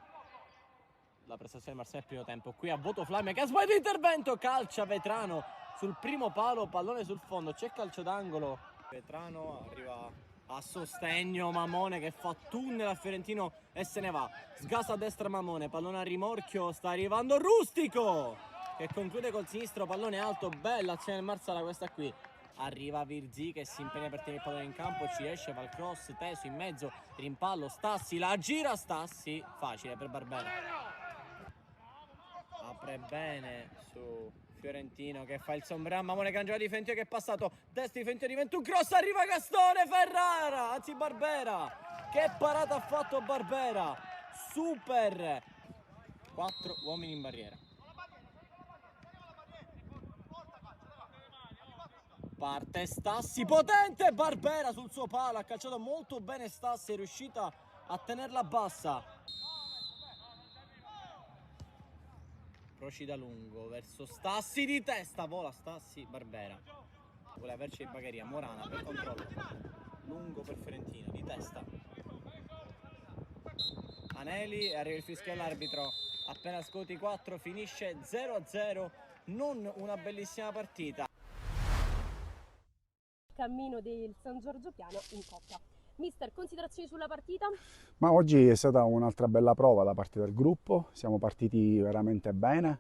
la prestazione di Marseille al primo tempo. Qui a voto Flamia che ha sbagliato l'intervento, calcia Vetrano sul primo palo, pallone sul fondo, c'è calcio d'angolo. Vetrano arriva a sostegno, Mamone che fa tunnel a Fiorentino e se ne va. Sgasa a destra Mamone, pallone a rimorchio, sta arrivando Rustico che conclude col sinistro, pallone alto, bella azione del Marsala questa qui. Arriva Virzì che si impegna per tenere il pallone in campo, ci esce, va il cross, teso in mezzo, rimpallo, Stassi, la gira Stassi, facile per Barbera. Apre bene su Fiorentino che fa il sombrero, Mamone che angela di Fiorentino che è passato, destra di Fiorentino diventa un cross, arriva Gastone, Ferrara, anzi Barbera, che parata ha fatto Barbera, super, 4 uomini in barriera. Parte Stassi, potente Barbera sul suo palo, ha calciato molto bene Stassi, è riuscita a tenerla bassa. Procida lungo verso Stassi di testa, vola Stassi, Barbera. Vuole averci il Bagheria, Morana per controllo. Lungo per Fiorentino, di testa. Anelli, arriva il fischio all'arbitro. Appena scuoti 4 finisce 0-0, non una bellissima partita. Cammino del San Giorgio Piano in coppia. Mister, considerazioni sulla partita? Ma oggi è stata un'altra bella prova da parte del gruppo, siamo partiti veramente bene,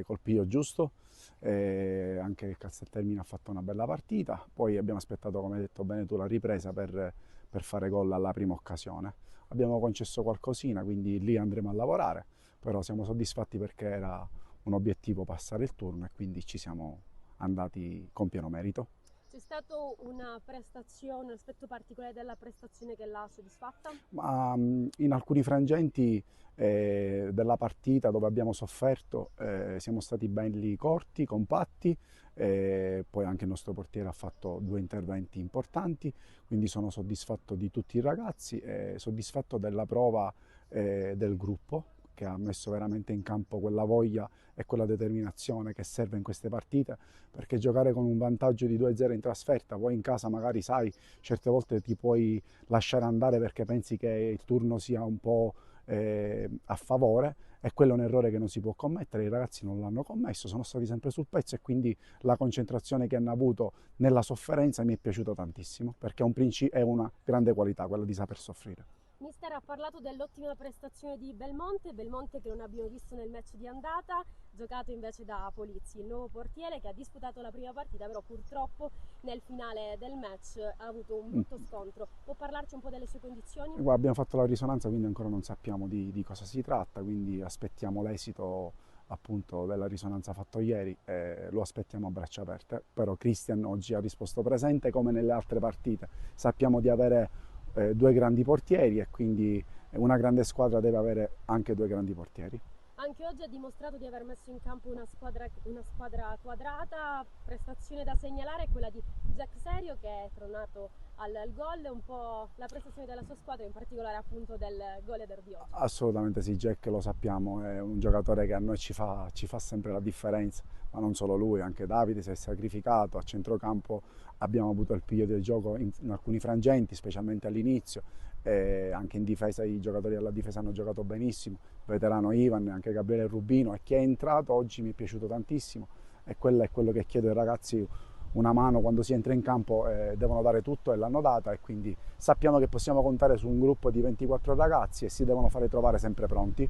col piglio giusto, anche il Casteltermine ha fatto una bella partita, poi abbiamo aspettato, come hai detto bene tu, la ripresa per fare gol alla prima occasione. Abbiamo concesso qualcosina, quindi lì andremo a lavorare, però siamo soddisfatti perché era un obiettivo passare il turno e quindi ci siamo andati con pieno merito. C'è stato una prestazione, un aspetto particolare della prestazione che l'ha soddisfatta? Ma in alcuni frangenti della partita dove abbiamo sofferto siamo stati belli corti, compatti, poi anche il nostro portiere ha fatto 2 interventi importanti, quindi sono soddisfatto di tutti i ragazzi, soddisfatto della prova del gruppo che ha messo veramente in campo quella voglia e quella determinazione che serve in queste partite, perché giocare con un vantaggio di 2-0 in trasferta, poi in casa magari sai, certe volte ti puoi lasciare andare perché pensi che il turno sia un po' a favore, e quello è un errore che non si può commettere. I ragazzi non l'hanno commesso, sono stati sempre sul pezzo e quindi la concentrazione che hanno avuto nella sofferenza mi è piaciuta tantissimo, perché è una grande qualità quella di saper soffrire. Mister ha parlato dell'ottima prestazione di Belmonte che non abbiamo visto nel match di andata, giocato invece da Polizzi, il nuovo portiere che ha disputato la prima partita, però purtroppo nel finale del match ha avuto un brutto scontro. Può parlarci un po' delle sue condizioni? Guarda, abbiamo fatto la risonanza, quindi ancora non sappiamo di cosa si tratta, quindi aspettiamo l'esito appunto della risonanza fatto ieri e lo aspettiamo a braccia aperte. Però Christian oggi ha risposto presente come nelle altre partite, sappiamo di avere 2 grandi portieri e quindi una grande squadra deve avere anche 2 grandi portieri. Anche oggi ha dimostrato di aver messo in campo una squadra quadrata, prestazione da segnalare è quella di Jack Serio che è tornato al gol, un po' la prestazione della sua squadra, in particolare appunto del goleador di oggi. Assolutamente sì, Jack lo sappiamo, è un giocatore che a noi ci fa sempre la differenza, ma non solo lui, anche Davide si è sacrificato, a centrocampo abbiamo avuto il piglio del gioco in alcuni frangenti, specialmente all'inizio, e anche in difesa i giocatori della difesa hanno giocato benissimo, veterano Ivan, anche Gabriele Rubino, e chi è entrato oggi mi è piaciuto tantissimo e quello è quello che chiedo ai ragazzi, una mano quando si entra in campo, devono dare tutto e l'hanno data, e quindi sappiamo che possiamo contare su un gruppo di 24 ragazzi e si devono fare trovare sempre pronti.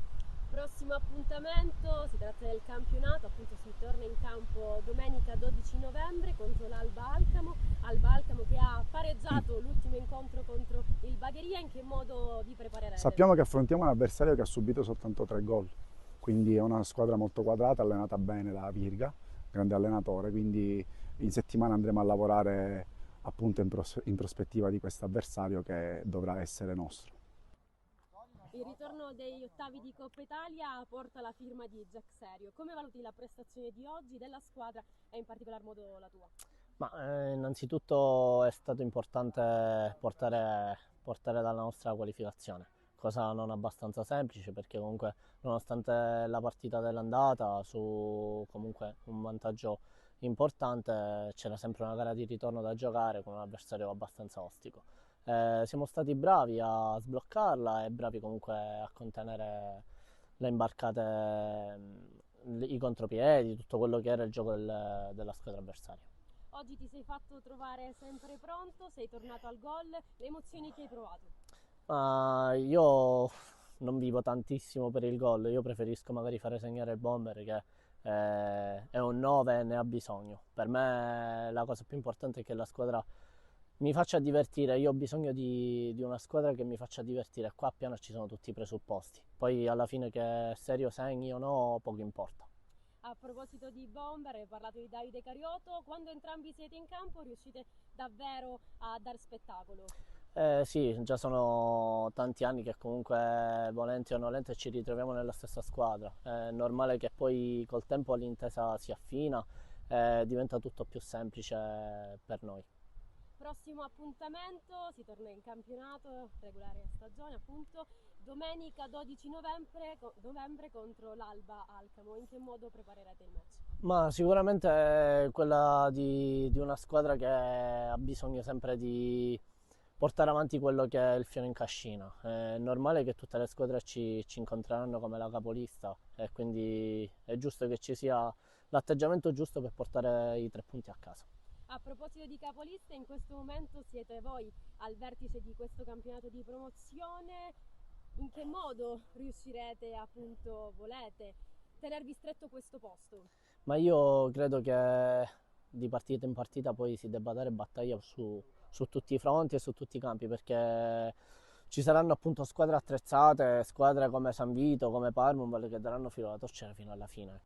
Prossimo appuntamento, si tratta del campionato, appunto si torna in campo domenica 12 novembre contro l'Alba Alcamo che ha pareggiato l'ultimo incontro contro il Bagheria. In che modo vi preparerete? Sappiamo che affrontiamo un avversario che ha subito soltanto 3 gol, quindi è una squadra molto quadrata, allenata bene da Virga, grande allenatore, quindi in settimana andremo a lavorare appunto in prospettiva di questo avversario che dovrà essere nostro. Il ritorno degli ottavi di Coppa Italia porta la firma di Jack Serio. Come valuti la prestazione di oggi della squadra e in particolar modo la tua? Innanzitutto è stato importante portare dalla nostra qualificazione, cosa non abbastanza semplice perché comunque nonostante la partita dell'andata su comunque un vantaggio importante c'era sempre una gara di ritorno da giocare con un avversario abbastanza ostico. Siamo stati bravi a sbloccarla e bravi comunque a contenere le imbarcate, i contropiedi, tutto quello che era il gioco della squadra avversaria. Oggi ti sei fatto trovare sempre pronto, sei tornato al gol, le emozioni che hai provato? Io non vivo tantissimo per il gol, io preferisco magari fare segnare il bomber che è un 9 e ne ha bisogno. Per me la cosa più importante è che la squadra mi faccia divertire, io ho bisogno di una squadra che mi faccia divertire, qua piano ci sono tutti i presupposti, poi alla fine che Serio segni o no poco importa. A proposito di bomber, hai parlato di Davide Carioto, quando entrambi siete in campo riuscite davvero a dar spettacolo? Sì, già sono tanti anni che comunque volenti o nolenti ci ritroviamo nella stessa squadra, è normale che poi col tempo l'intesa si affina e diventa tutto più semplice per noi. Prossimo appuntamento, si torna in campionato, regolare stagione appunto, domenica 12 novembre contro l'Alba Alcamo. In che modo preparerete il match? Ma sicuramente è quella di una squadra che ha bisogno sempre di portare avanti quello che è il fiore in cascina. È normale che tutte le squadre ci incontreranno come la capolista e quindi è giusto che ci sia l'atteggiamento giusto per portare i 3 punti a casa. A proposito di capoliste, in questo momento siete voi al vertice di questo campionato di promozione. In che modo riuscirete, appunto, volete tenervi stretto questo posto? Ma io credo che di partita in partita poi si debba dare battaglia su tutti i fronti e su tutti i campi perché ci saranno appunto squadre attrezzate, squadre come San Vito, come Parmum che daranno filo alla torcere fino alla fine.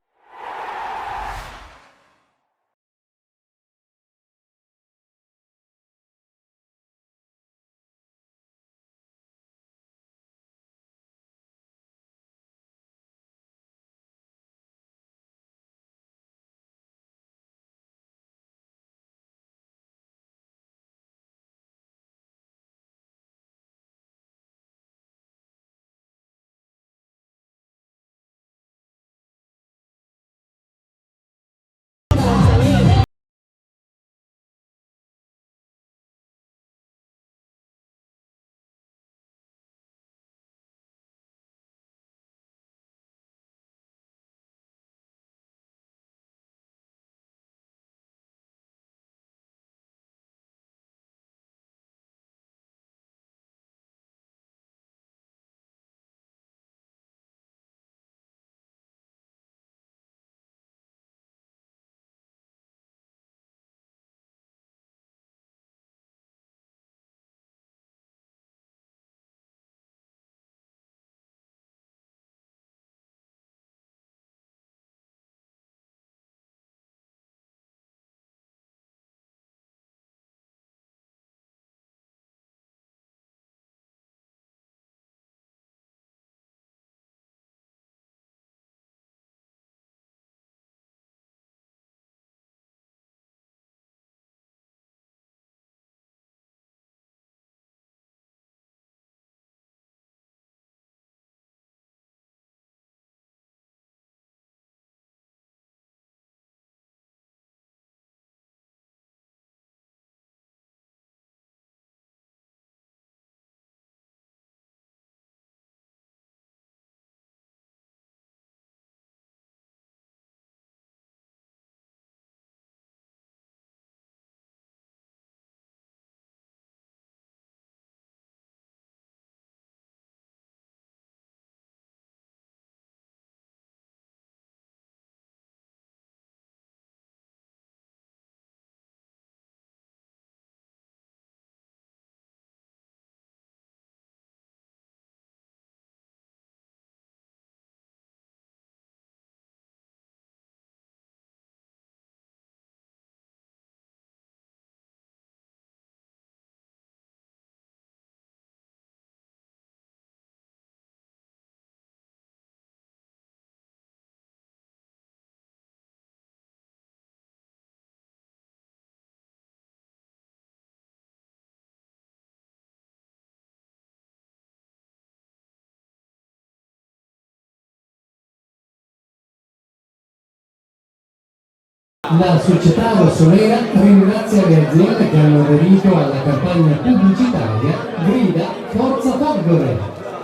La società rossonera ringrazia le aziende che hanno aderito alla campagna pubblicitaria Grida Forza Folgore,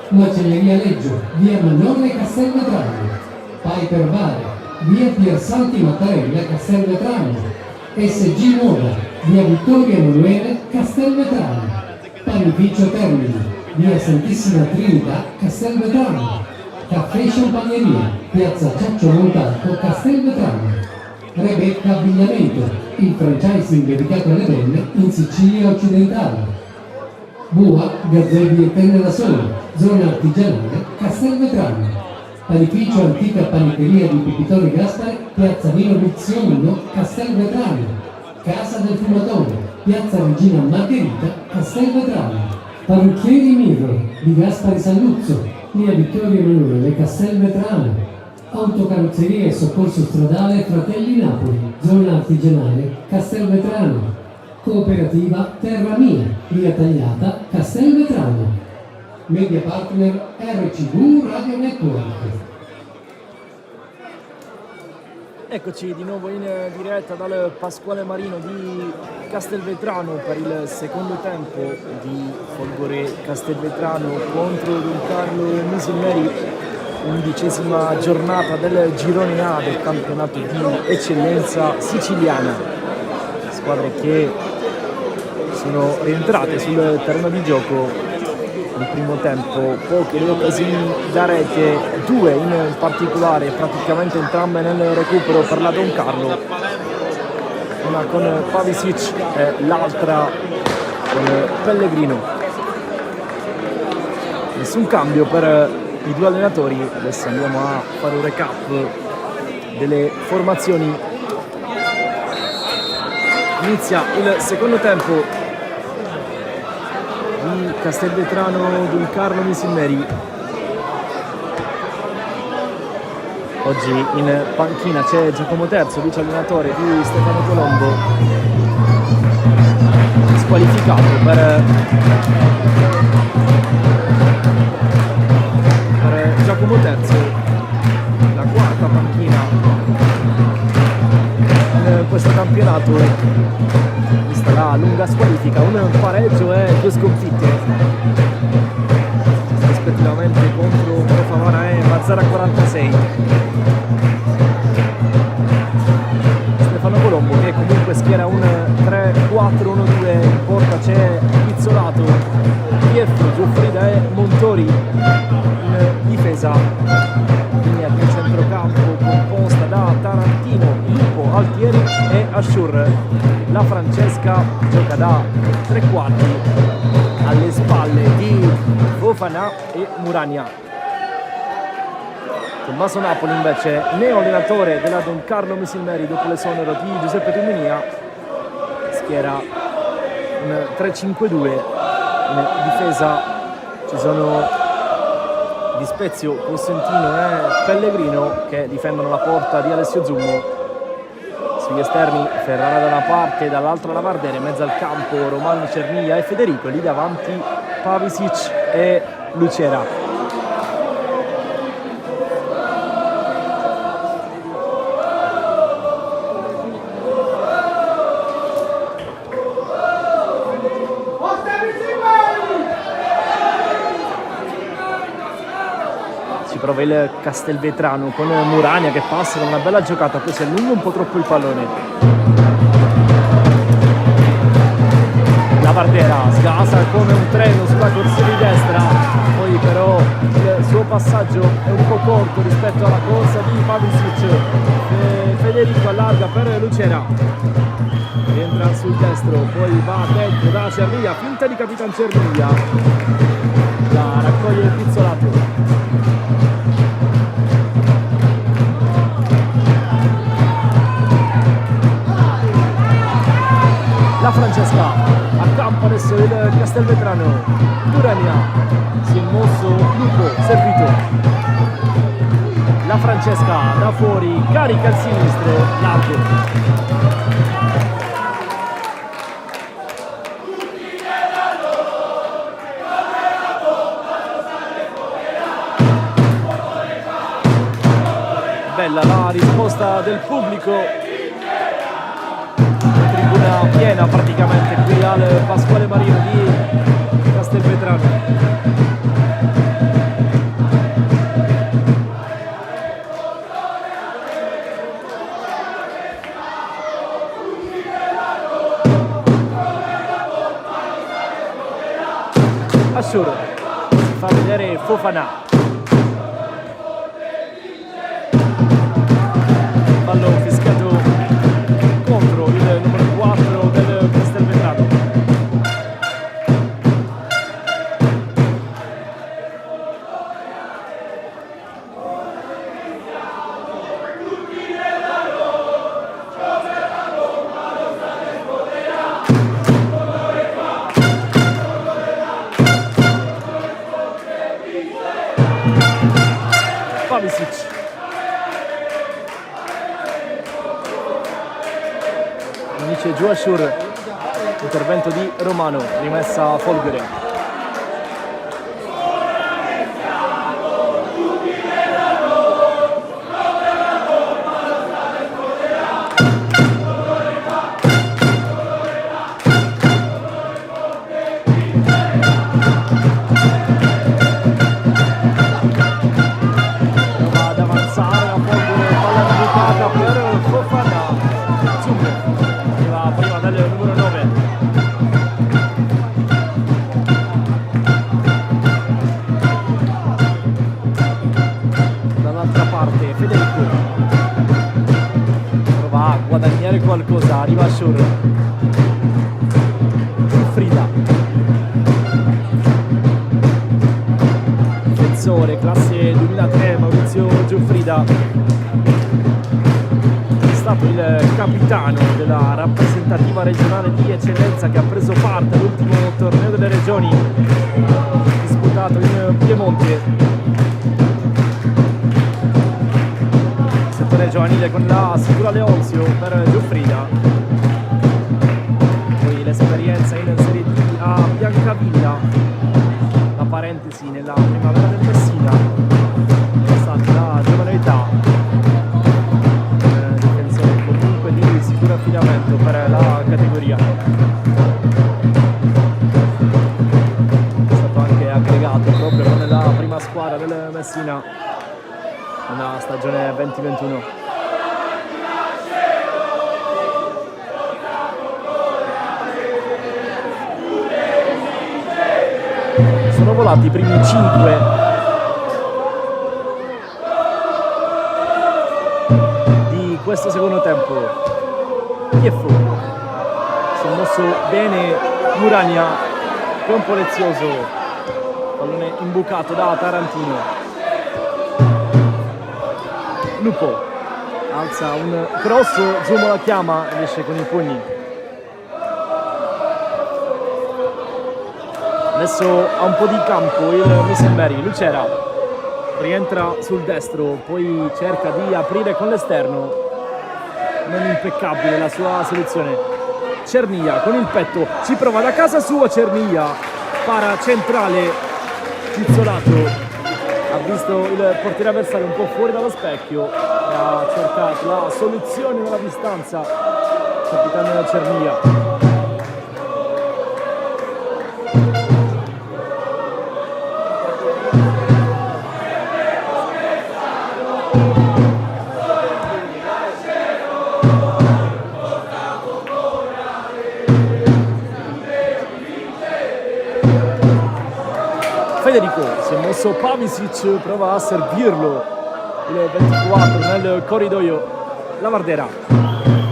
Macelleria Leggio, via Mannone Castelvetrano, Piper Bar, via Piersanti Mattarella Castelvetrano, SG Moda, via Vittorio Emanuele Castelvetrano, Panificio Termini, via Santissima Trinità Castelvetrano, Caffè Champagneria, piazza Ciaccio Montalto Castelvetrano, Rebecca Abbigliamento, il franchising dedicato alle donne in Sicilia occidentale. Bua, Gazzebi e Penne da Sole, zona artigianale Castelvetrano. Panificio Antica Panetteria di Pipitone Gaspare, piazza Vino Viziono Castelvetrano. Casa del Fumatore, piazza Regina Margherita Castelvetrano. Parrucchieri Mirro di Gaspare Salluzzo, via Vittorio Emanuele Castelvetrano. Autocarrozzeria e soccorso stradale Fratelli Napoli, zona artigianale Castelvetrano. Cooperativa Terra Mia, via Tagliata Castelvetrano. Media partner RCV Radio Network. Eccoci di nuovo in diretta dal Pasquale Marino di Castelvetrano per il secondo tempo di Folgore Castelvetrano contro Don Carlo Musineri, 11ª giornata del girone A del campionato di eccellenza siciliana. Squadre che sono rientrate sul terreno di gioco nel primo tempo, poche le occasioni da rete, due in particolare, praticamente entrambe nel recupero per la Don Carlo, una con Pavisic e l'altra con Pellegrino. Nessun cambio per i due allenatori. Adesso andiamo a fare un recap delle formazioni. Inizia il secondo tempo di Castelvetrano Don Carlo Musineri. Oggi in panchina c'è Giacomo Terzo, vice allenatore di Stefano Colombo, squalificato per Giacomo Terzo, la quarta panchina in questo campionato, vista la lunga squalifica, un pareggio e due sconfitte rispettivamente contro Favara e Mazzara 46. Stefano Colombo che comunque schiera un 3-4-1-2, in porta c'è Pizzolato, Pietro, Giuffrida e Montori, in difesa linea di centrocampo composta da Tarantino, Lupo, Altieri e Ashur. La Francesca gioca da tre quarti alle spalle di Fofana e Murania. Tommaso Napoli invece, neo allenatore della Don Carlo Musineri dopo l'esonero di Giuseppe Tumminia, schiera un 3-5-2. In difesa ci sono Di Spezio, Costantino e Pellegrino che difendono la porta di Alessio Zummo. Sugli esterni Ferrara da una parte, dall'altra Lavardere, in mezzo al campo Romano, Cerniglia e Federico, e lì davanti Pavisic e Lucera. Prova il Castelvetrano con Murania che passa con una bella giocata, poi si allunga un po' troppo il pallone. Lavardera sgasa come un treno sulla corsia di destra, poi però il suo passaggio è un po' corto rispetto alla corsa di Pavisic. Federico allarga per Lucera, rientra sul destro, poi va dentro da Cerniglia, finta di Capitan Cerniglia, la raccoglie il Pizzolato. La Francesca accampa adesso il Castelvetrano, Murania, si è mosso Lupo, servito. La Francesca da fuori, carica il sinistro, largo. Bella la risposta del pubblico tribuna piena praticamente qui al Pasquale Marino di Castelvetrano. Assur si fa vedere Fofana, fallo fischiato contro il numero 4 del Castelvetrano. Pavisic, finisce giù Assur, intervento di Romano, rimessa Folgore. Qualcosa, arriva Assur, Frida, difensore classe 2003 Maurizio Giuffrida, è stato il capitano della rappresentativa regionale di eccellenza che ha preso parte all'ultimo torneo delle regioni disputato in Piemonte. Giovanile con la Sicura Leonzio per Giuffrida, poi l'esperienza in Serie D a Biancavilla, la parentesi nella primavera del Messina, nonostante la giovane età, difensore comunque di sicuro affidamento per la categoria. È stato anche aggregato proprio con la prima squadra del Messina, una stagione 2021. Sono volati i primi 5 di questo secondo tempo. Chieffo si è mosso bene Murania, che è un po' lezioso, pallone imbucato da Tarantino. Lupo alza un cross, Zumo la chiama ed esce con i pugni. Adesso ha un po' di campo il Misenberry, Lucera rientra sul destro, poi cerca di aprire con l'esterno, non impeccabile la sua soluzione. Cernia con il petto, ci prova da casa sua Cernia, para centrale, pizzolato, ha visto il portiere avversario un po' fuori dallo specchio e ha cercato la soluzione dalla distanza, capitano Cernia. Federico si è mosso Pavisic, prova a servirlo il 24 nel corridoio. Lavardera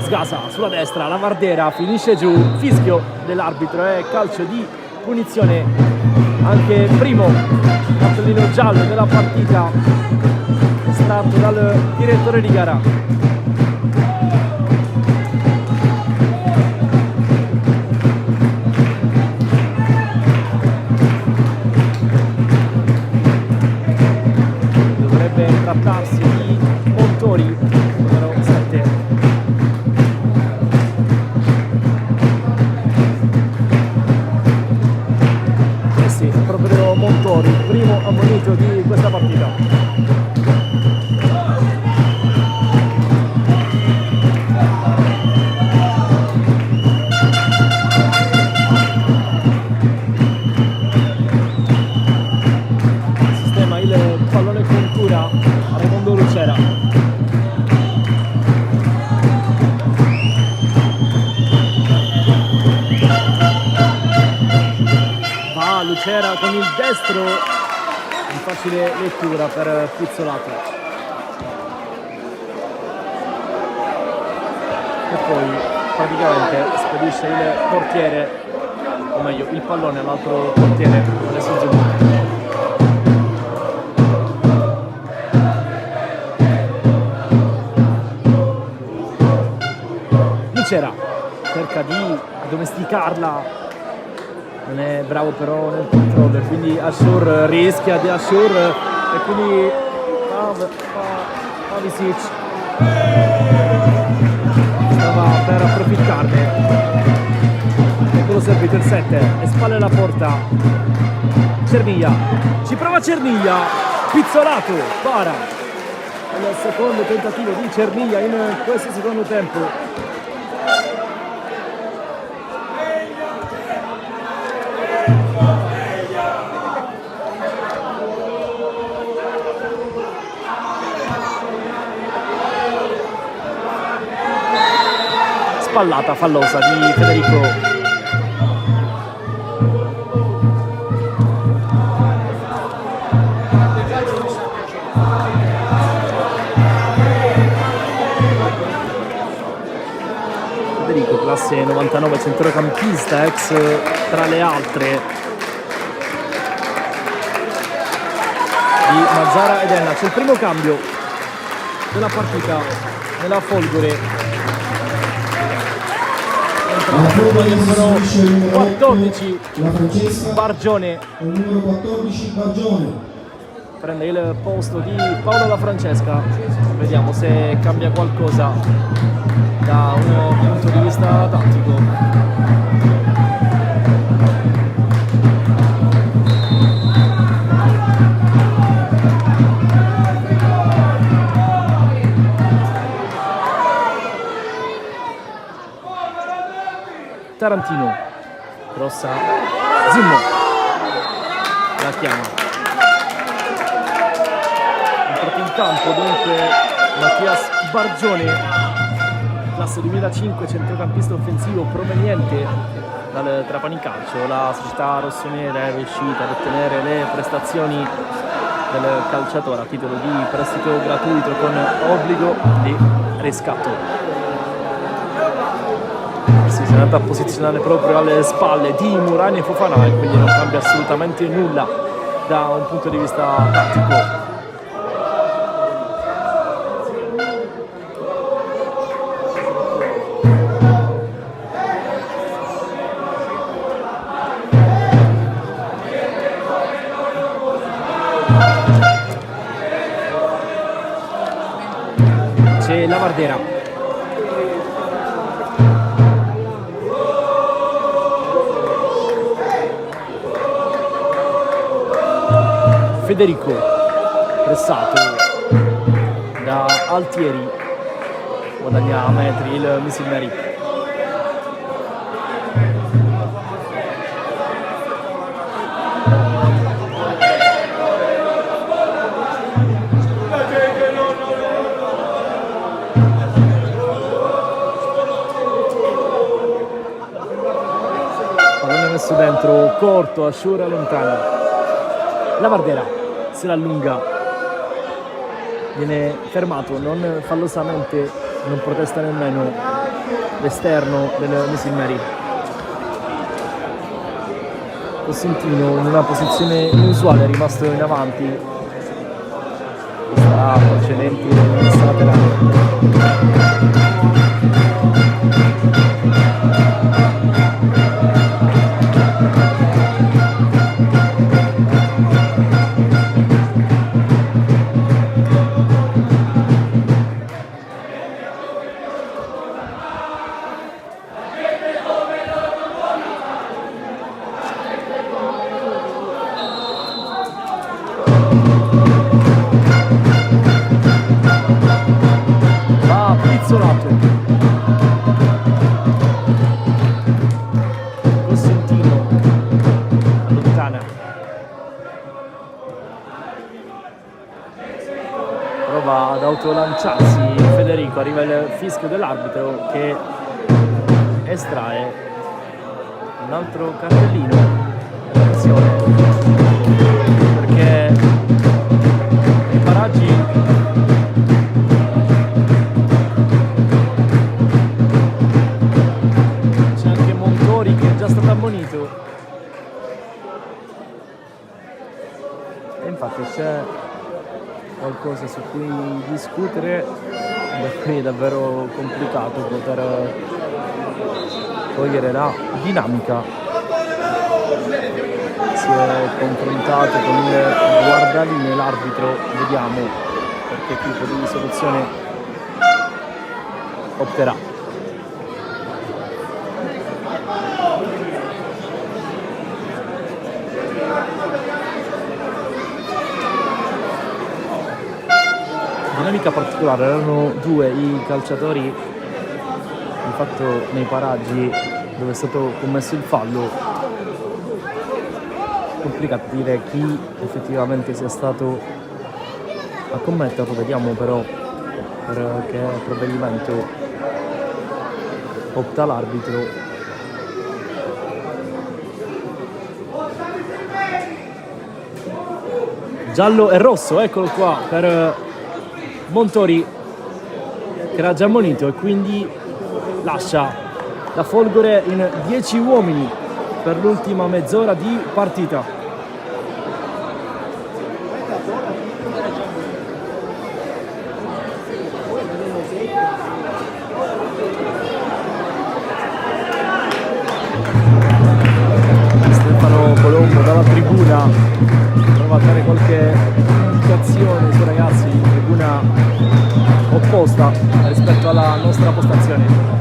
sgasa sulla destra, Lavardera finisce giù, fischio dell'arbitro e calcio di punizione, anche primo cartellino giallo della partita estratto dal direttore di gara. Trattarsi di Montori, numero 7. Eh sì, proprio Montori, primo ammonito di questa partita. c'era con il destro di facile lettura per Pizzolato. E poi praticamente spedisce il portiere, o meglio il pallone all'altro portiere, adesso Zimmo. Nicera cerca di domesticarla, non è bravo però nel controllo e quindi Ashur rischia di Ashur e quindi Pavicic stava per approfittarne. Eccolo servito il 7 e spalle alla porta. Cerniglia, ci prova Cerniglia, Pizzolato para il secondo tentativo di Cerniglia in questo secondo tempo. Spallata fallosa di Federico. Federico, classe 99, centrocampista, ex tra le altre di Mazzara ed Enna. C'è il primo cambio della partita nella Folgore. La Folgore numero sostituisce il numero 14 la Francesca Bargione e il numero 14 Bargione. prende il posto di Paolo La Francesca. Vediamo se cambia qualcosa da un punto di vista tattico. Tarantino, grossa, Zimmo, la chiama. Entrato in campo dunque Mattias Bargione, classe 2005, centrocampista offensivo proveniente dal Trapani Calcio. La società rossonera è riuscita ad ottenere le prestazioni del calciatore a titolo di prestito gratuito con obbligo di riscatto. Si è andata a posizionare proprio alle spalle di Murani e Fofana e quindi non cambia assolutamente nulla da un punto di vista tattico. C'è la Vardera. Federico, pressato da Altieri, guadagna a metri il Misilmeri. Pallone messo dentro, corto, Ashur lontano. La Vardera se l'allunga, viene fermato non fallosamente, non protesta nemmeno l'esterno del Misilmeri. Cosentino in una posizione inusuale, è rimasto in avanti, sarà precedenti in laterale. Cosentino allontana, prova ad autolanciarsi Federico, arriva il fischio dell'arbitro che estrae un altro cartellino. attenzione, perché i paraggi c'è anche Montori che è già stato ammonito, e infatti c'è qualcosa su cui discutere, da qui è davvero complicato poter cogliere la dinamica. Si è confrontato con il guardaline l'arbitro, vediamo per che tipo di soluzione opterà. Dinamica particolare, erano due i calciatori di fatto nei paraggi dove è stato commesso il fallo. Complicato dire chi effettivamente sia stato a commetterlo, vediamo però per che provvedimento opta l'arbitro. Giallo e rosso, eccolo qua, per Montori che era già ammonito e quindi lascia la Folgore in 10 uomini per l'ultima mezz'ora di partita. Stefano Colombo dalla tribuna prova a dare qualche indicazione sui ragazzi in tribuna opposta rispetto alla nostra postazione.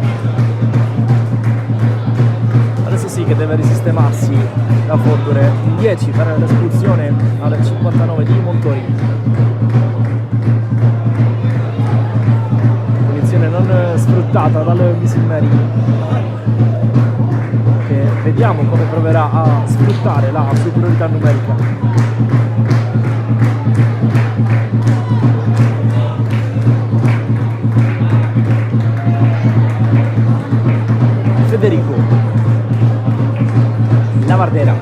Adesso sì che deve risistemarsi la Folgore, in 10 per l'espulsione al 59 di Montori. Punizione non sfruttata dal Misilmeri, che vediamo come proverà a sfruttare la superiorità numerica. Federico Lavardera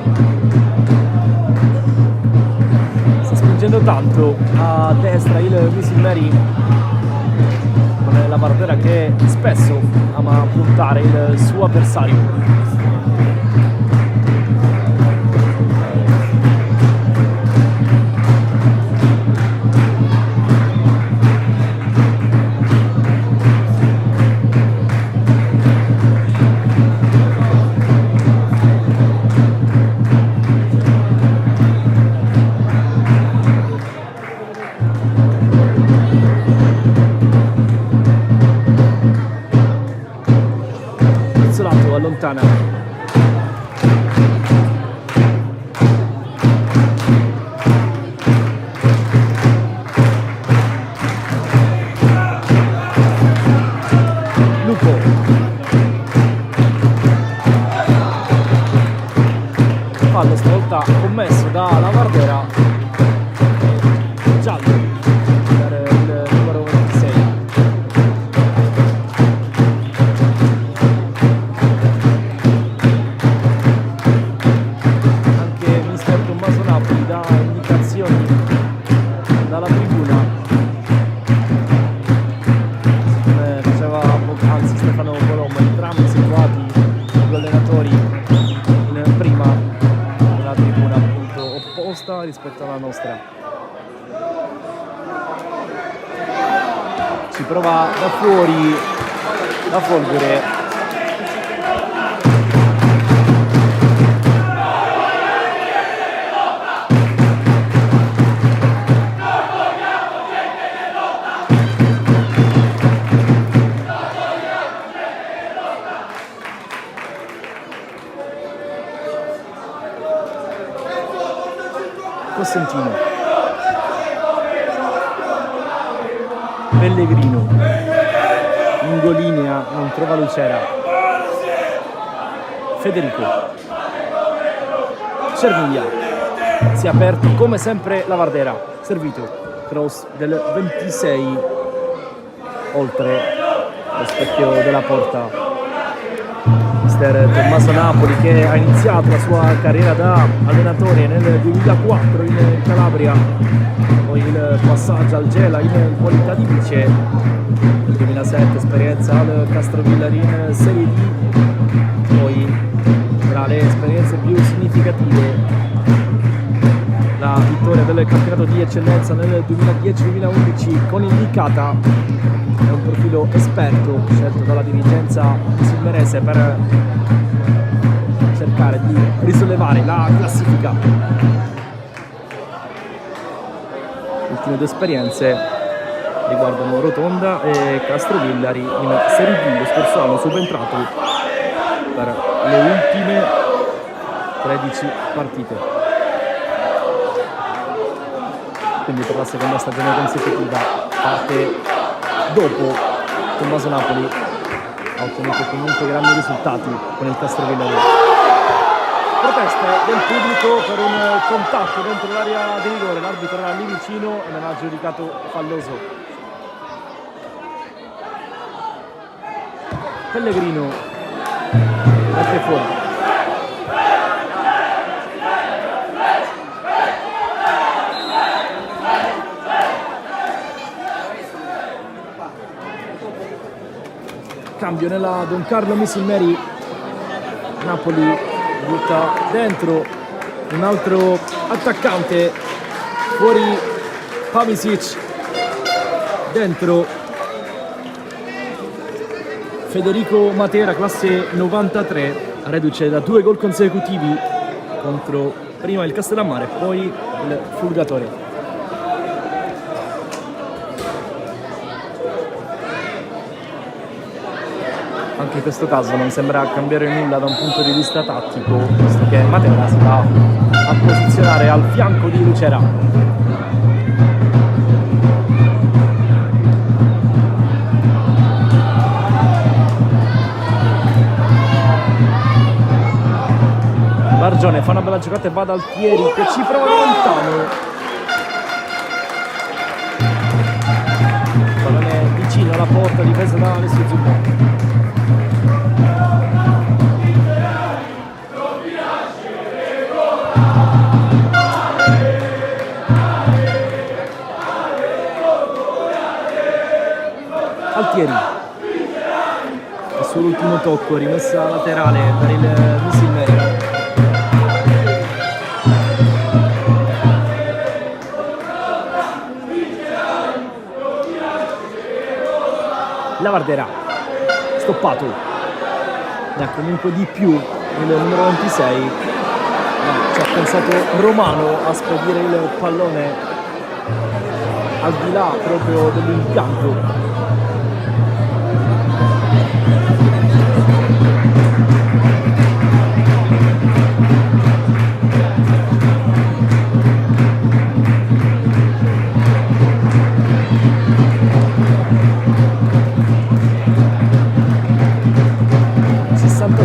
sta spingendo tanto a destra il Misilmeri, con Lavardera che spesso ama puntare il suo avversario. Allontana Lupo, fallo stavolta commesso da Lavardera, giallo per il numero 26. Rispetto alla nostra, ci prova da fuori la Folgore. Costantino, Pellegrino, lungolinea, non trova Lucera, Federico, Cerviglia, si è aperto come sempre Lavardera, servito, cross del 26 oltre lo specchio della porta. mister Tommaso Napoli, che ha iniziato la sua carriera da allenatore nel 2004 in Calabria, poi il passaggio al Gela in qualità di vice, nel 2007 esperienza al Castrovillari in Serie D, poi tra le esperienze più significative la vittoria del campionato di eccellenza nel 2010-2011 con il Licata. È un profilo esperto scelto dalla dirigenza silverese per cercare di risollevare la classifica. Le ultime due esperienze riguardano Rotonda e Castrovillari in Serie D. Lo scorso anno subentrato per le ultime 13 partite. Quindi per la seconda stagione consecutiva parte dopo. Tommaso Napoli ha ottenuto comunque grandi risultati con il Castrovillari. Proteste del pubblico per un contatto dentro l'area di rigore, l'arbitro era lì vicino e non ha giudicato falloso. Pellegrino mette fuori. Cambio nella Don Carlo Misilmeri, Napoli butta dentro un altro attaccante, fuori Pavisic, dentro Federico Matera, classe 93, reduce da 2 gol consecutivi contro prima il Castellammare, poi il Fulgatore. Anche in questo caso non sembra cambiare nulla da un punto di vista tattico, visto che Matera si va a posizionare al fianco di Lucera. Bargione fa una bella giocata e va ad Altieri che ci prova lontano. Pallone vicino alla porta, difesa da Alessio Zubbo. Altieri, il suo ultimo tocco, rimessa laterale per il Misilmeri. Lavardera, stoppato, ne ha comunque di più il numero 26, ma ci ha pensato Romano a spedire il pallone al di là proprio dell'impianto.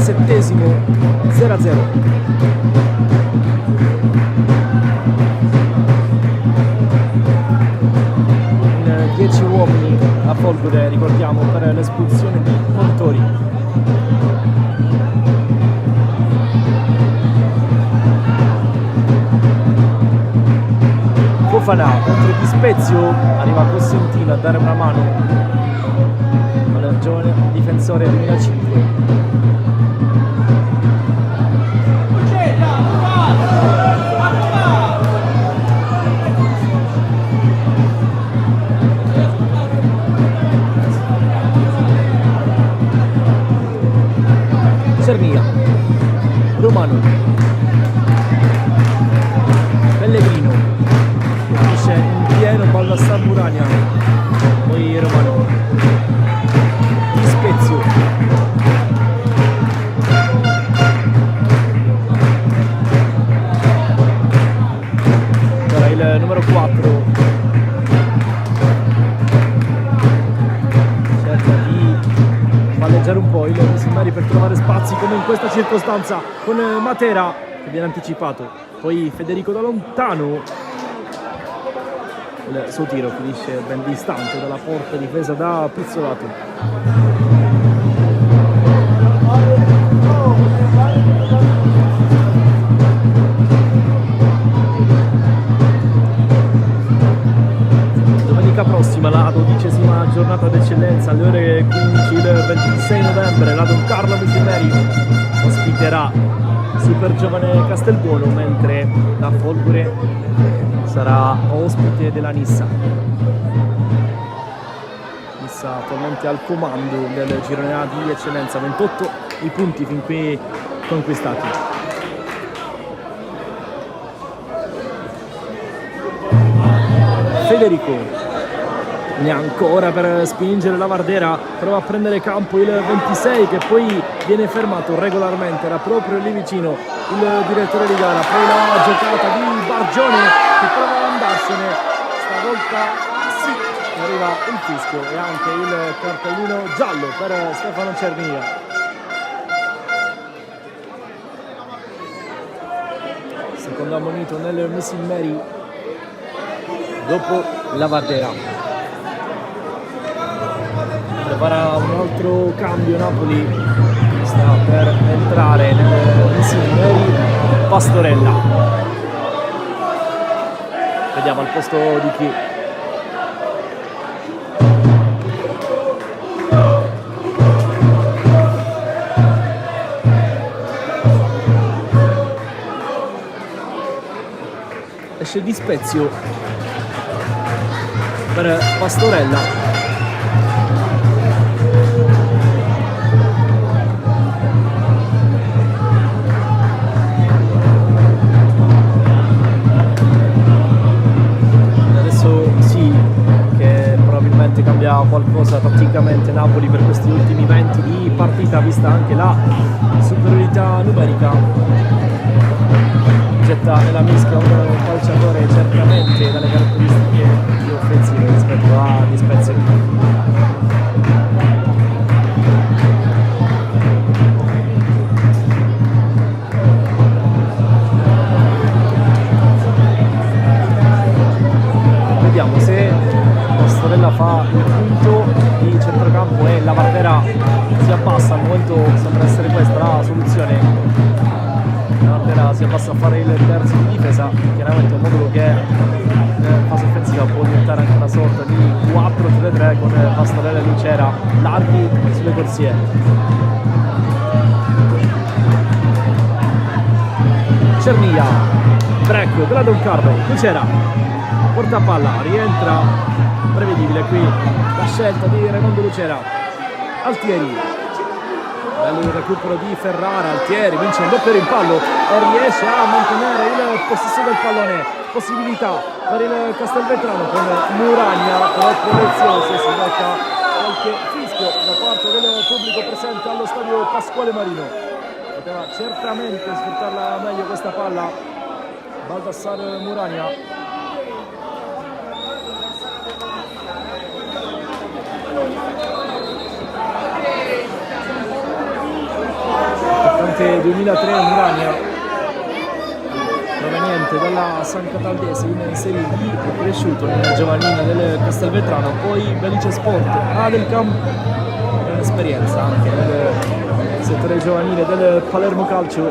Settesimo 0-0. In 10 uomini a Folgore, ricordiamo, per l'espulsione di Montori. Fofana contro Di Spezio, arriva Cosentino a dare una mano al giovane difensore 2005. Sermia, Romano, Pellegrino, finisce in pieno, palla a Samburania, poi Romano, Di Spezio, ora il numero 4, palleggiare un po' il Misilmeri per trovare spazi come in questa circostanza con Matera che viene anticipato, poi Federico da lontano, il suo tiro finisce ben distante dalla porta difesa da Pizzolato. 26 novembre la Don Carlo Misilmeri ospiterà Super Giovane Castelbuono, mentre la Folgore sarà ospite della Nissa. Nissa attualmente al comando del girone A di eccellenza, 28 i punti fin qui conquistati. Federico ancora per spingere la Vardera, prova a prendere campo il 26 che poi viene fermato regolarmente, era proprio lì vicino il direttore di gara. Poi la giocata di Bargione che prova ad andarsene, stavolta sì, arriva il fischio e anche il cartellino giallo per Stefano Cernia. Secondo ammonito nel Misilmeri dopo la Vardera. Prepara un altro cambio, Napoli sta per entrare nel Misilmeri Pastorella. Vediamo al posto di chi. Esce Di Spezio per Pastorella. Cambia qualcosa tatticamente Napoli per questi ultimi 20 di partita, vista anche la superiorità numerica. Getta nella mischia un calciatore certamente dalle caratteristiche più offensive rispetto a Di Spezio. Vediamo se Pastorella fa il punto di centrocampo e la Vardera si abbassa. Al momento sembra essere questa la soluzione. La Vardera si abbassa a fare il terzo di difesa, chiaramente un modulo che in fase offensiva può diventare anche una sorta di 4-3-3 con Pastorella e Lucera larghi sulle corsie. Cernia, break della Don Carlo, Lucera porta palla, rientra. Prevedibile qui la scelta di Raimondo Lucera. Altieri, bello il recupero di Ferrara. Altieri vince un doppio rimpallo e riesce a mantenere il possesso del pallone. Possibilità per il Castelvetrano con Muragna troppo lezioso, si becca qualche fischio da parte del pubblico presente allo stadio Pasquale Marino. Poteva certamente sfruttarla meglio questa palla Baldassar Muragna. Attaccante 2003 Muragna, proveniente dalla San Cataldese in Serie B, è cresciuto nella giovanile del Castelvetrano, poi Belice Sport, Adelcam, esperienza anche nel settore giovanile del Palermo Calcio,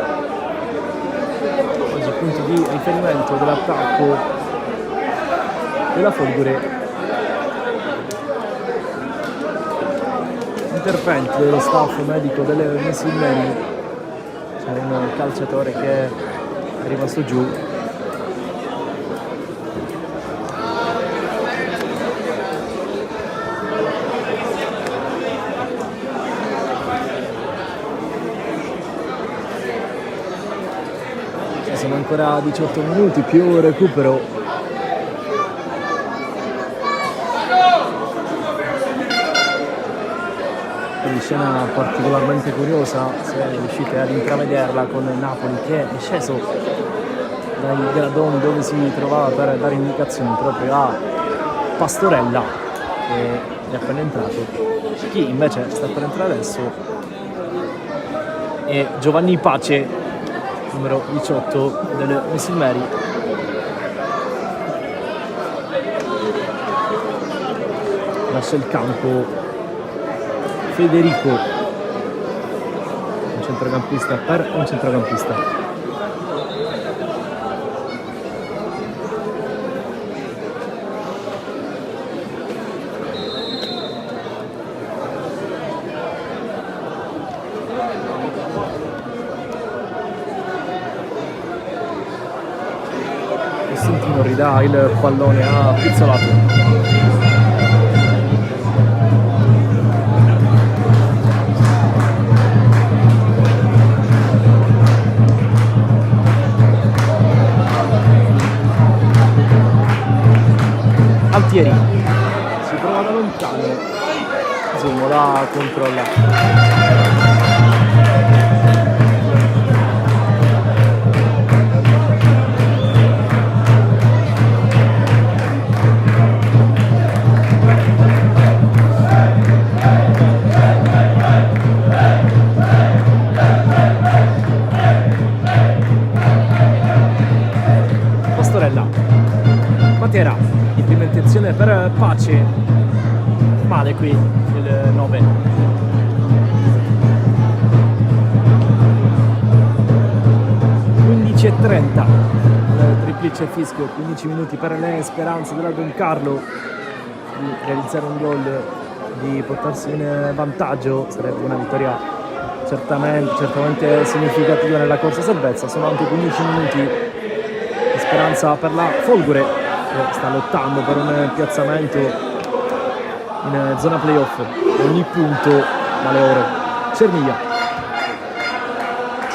oggi punto di riferimento dell'attacco della Folgore. Intervento dello staff medico delle Misilmeri, c'è un calciatore che è rimasto giù. Ci sono ancora 18 minuti più recupero. Scena particolarmente curiosa, se riuscite ad intravederla, con Napoli che è sceso dai gradoni dove si trovava per dare indicazioni proprio a Pastorella, che è appena entrato. Chi invece sta per entrare adesso è Giovanni Pace, numero 18 del Misilmeri. Lascia il campo Federico, un centrocampista per un centrocampista. Costantino ridà il pallone a Pizzolato. Altieri si prova da lontano, Zumo la controlla. Pastorella, Matera, in prima intenzione per Pace, male qui il 9. E 30 triplice fischio, 15 minuti per le speranze della Don Carlo di realizzare un gol, di portarsi in vantaggio. Sarebbe una vittoria certamente significativa nella corsa salvezza. Sono anche 15 minuti di speranza per la Folgore, che sta lottando per un piazzamento in zona playoff. Ogni punto vale oro. Cermiglia,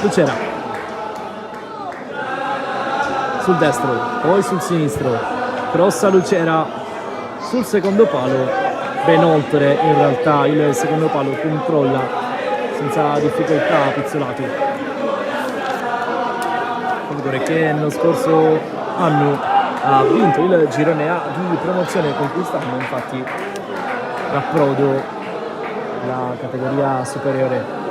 Lucera sul destro, poi sul sinistro, crossa Lucera sul secondo palo, ben oltre in realtà il secondo palo, controlla senza difficoltà Pizzolato. Folgore che nello scorso anno ha vinto il girone A di promozione, conquistando infatti l'approdo alla categoria superiore.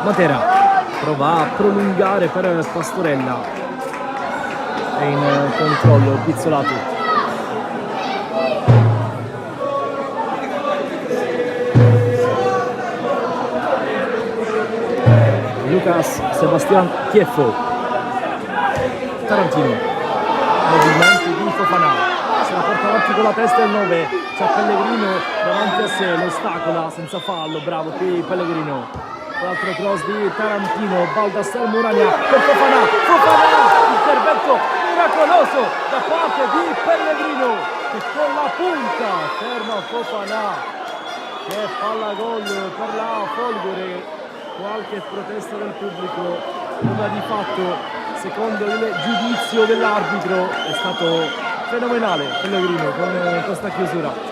Matera prova a prolungare per Pastorella, è in controllo Pizzolato. Lucas Sebastian Chieffo, Tarantino, movimento di Fofana, se la porta avanti con la testa il 9, c'è Pellegrino davanti a sé, lo ostacola senza fallo, bravo qui Pellegrino. L'altro cross di Tarantino, Baldassar Muragna per Fofana, intervento miracoloso da parte di Pellegrino che con la punta ferma Fofana, che palla gol per la Folgore. Qualche protesta del pubblico, ma di fatto secondo il giudizio dell'arbitro è stato fenomenale Pellegrino con questa chiusura.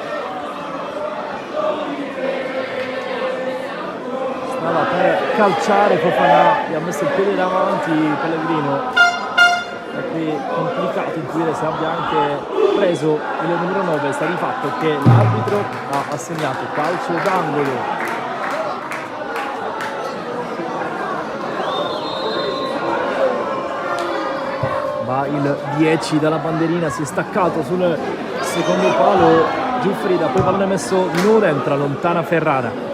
Stava per calciare Fofana, gli ha messo il piede davanti Pellegrino, è qui complicato intuire se abbia anche preso il numero 9. Sta di fatto che l'arbitro ha assegnato calcio d'angolo. Va il 10 dalla banderina, si è staccato sul secondo palo Giuffrida, poi pallone messo in ora, entra lontana Ferrara.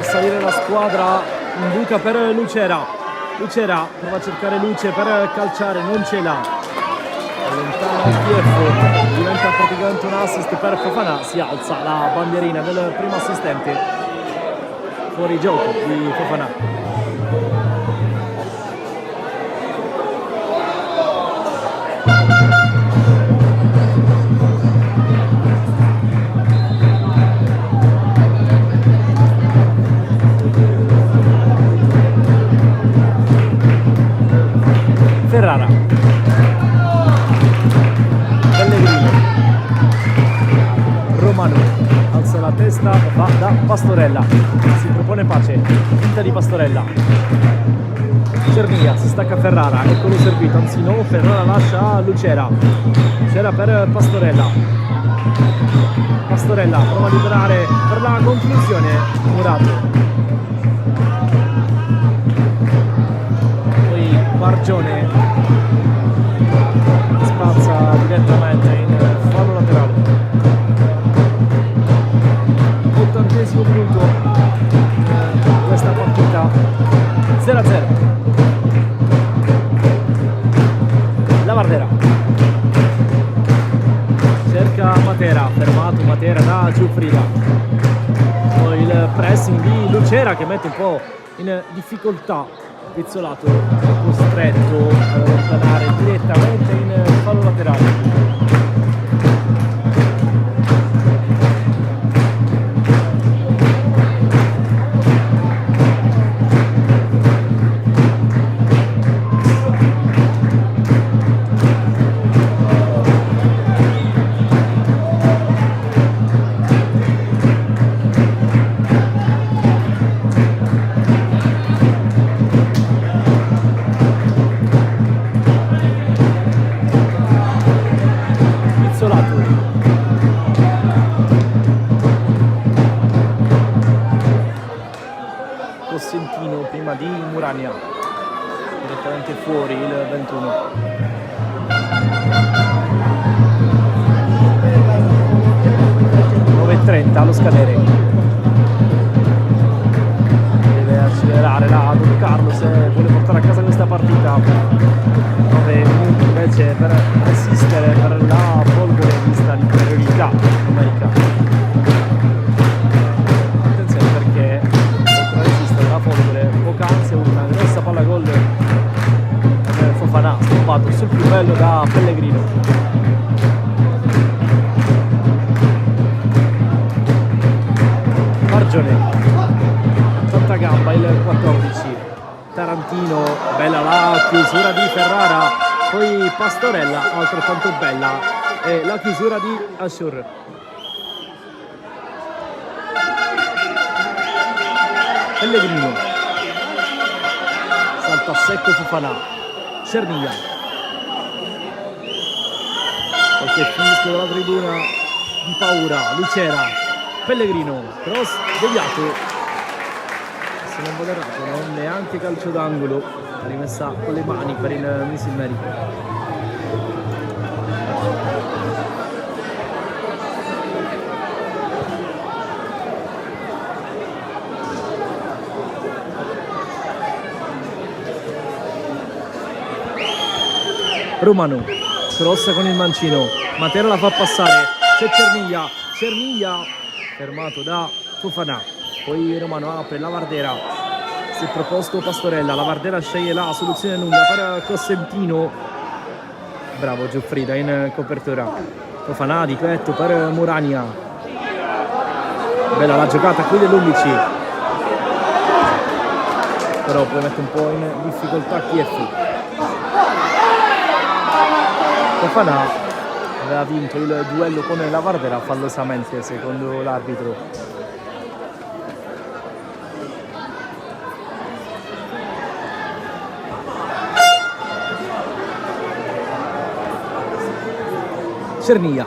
Salire la squadra in buca per Lucera prova a cercare Luce per calciare, non ce l'ha, allontana il Chieffo, diventa praticamente un assist per Fofana, si alza la bandierina del primo assistente, fuori gioco di Fofana. da Pastorella, si propone Pace, finta di Pastorella, Cernia, si stacca Ferrara, eccolo servito, anzi no, Ferrara lascia Lucera, Lucera per Pastorella, Pastorella prova a liberare per la conclusione Murato, poi Bargione spazza direttamente in fallo laterale. 80° minuto questa partita, 0-0. Lavardera cerca Matera, fermato Matera da Giuffrida, poi il pressing di Lucera che mette un po' in difficoltà Pizzolato, costretto ad allontanare direttamente in fallo laterale. Cossentino prima di Murania, direttamente fuori il 21. Allo scadere, deve accelerare la Don Carlo se vuole portare a casa questa partita. 9 minuti invece per resistere per la Folgore vista l'inferiorità numerica. Attenzione perché oltre a resistere la Folgore poc'anzi una grossa palla gol Fofana stoppato sul più bello da Pellegrino. Tanta gamba il 14, Tarantino, bella la chiusura di Ferrara, poi Pastorella altrettanto bella e la chiusura di Ashur. Pellegrino salta secco Fofana, Cernia, qualche fischio dalla tribuna di paura, Lucera, Pellegrino, cross deviato, se non vado errato, non neanche calcio d'angolo, rimessa con le mani per il Miss America. Romano, cross con il mancino, Matera la fa passare, c'è Cernia, fermato da Fofana, poi Romano apre Lavardera, si è proposto Pastorella, Lavardera sceglie la soluzione lunga per Cossentino, bravo Giuffrida in copertura, Fofana di petto per Murania, bella la giocata qui dell'11, però poi mette un po' in difficoltà Chieffi. Fofana aveva vinto il duello con Lavardera fallosamente secondo l'arbitro. Cernia,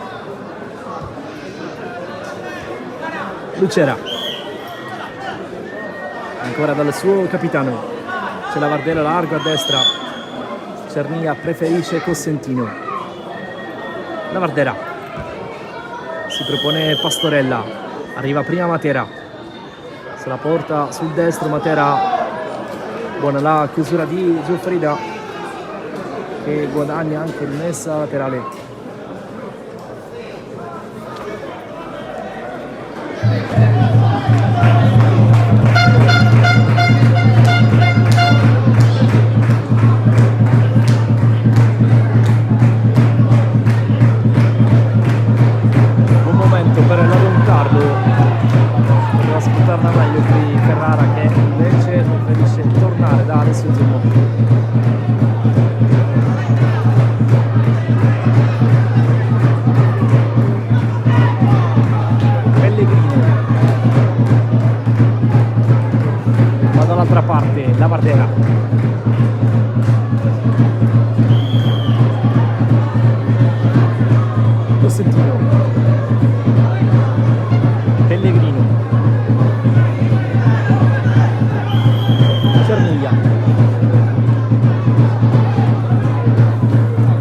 Lucera, ancora dal suo capitano, c'è Lavardera largo a destra, Cernia preferisce Cossentino. Lavardera si propone Pastorella, arriva prima Matera, se la porta sul destro Matera, buona la chiusura di Giuffrida che guadagna anche il messa laterale. Sfruttarla meglio qui Ferrara che invece preferisce tornare da Alessio Zummo. Pellegrino Lavardera. Cosentino. Pellegrino. Cerniglia.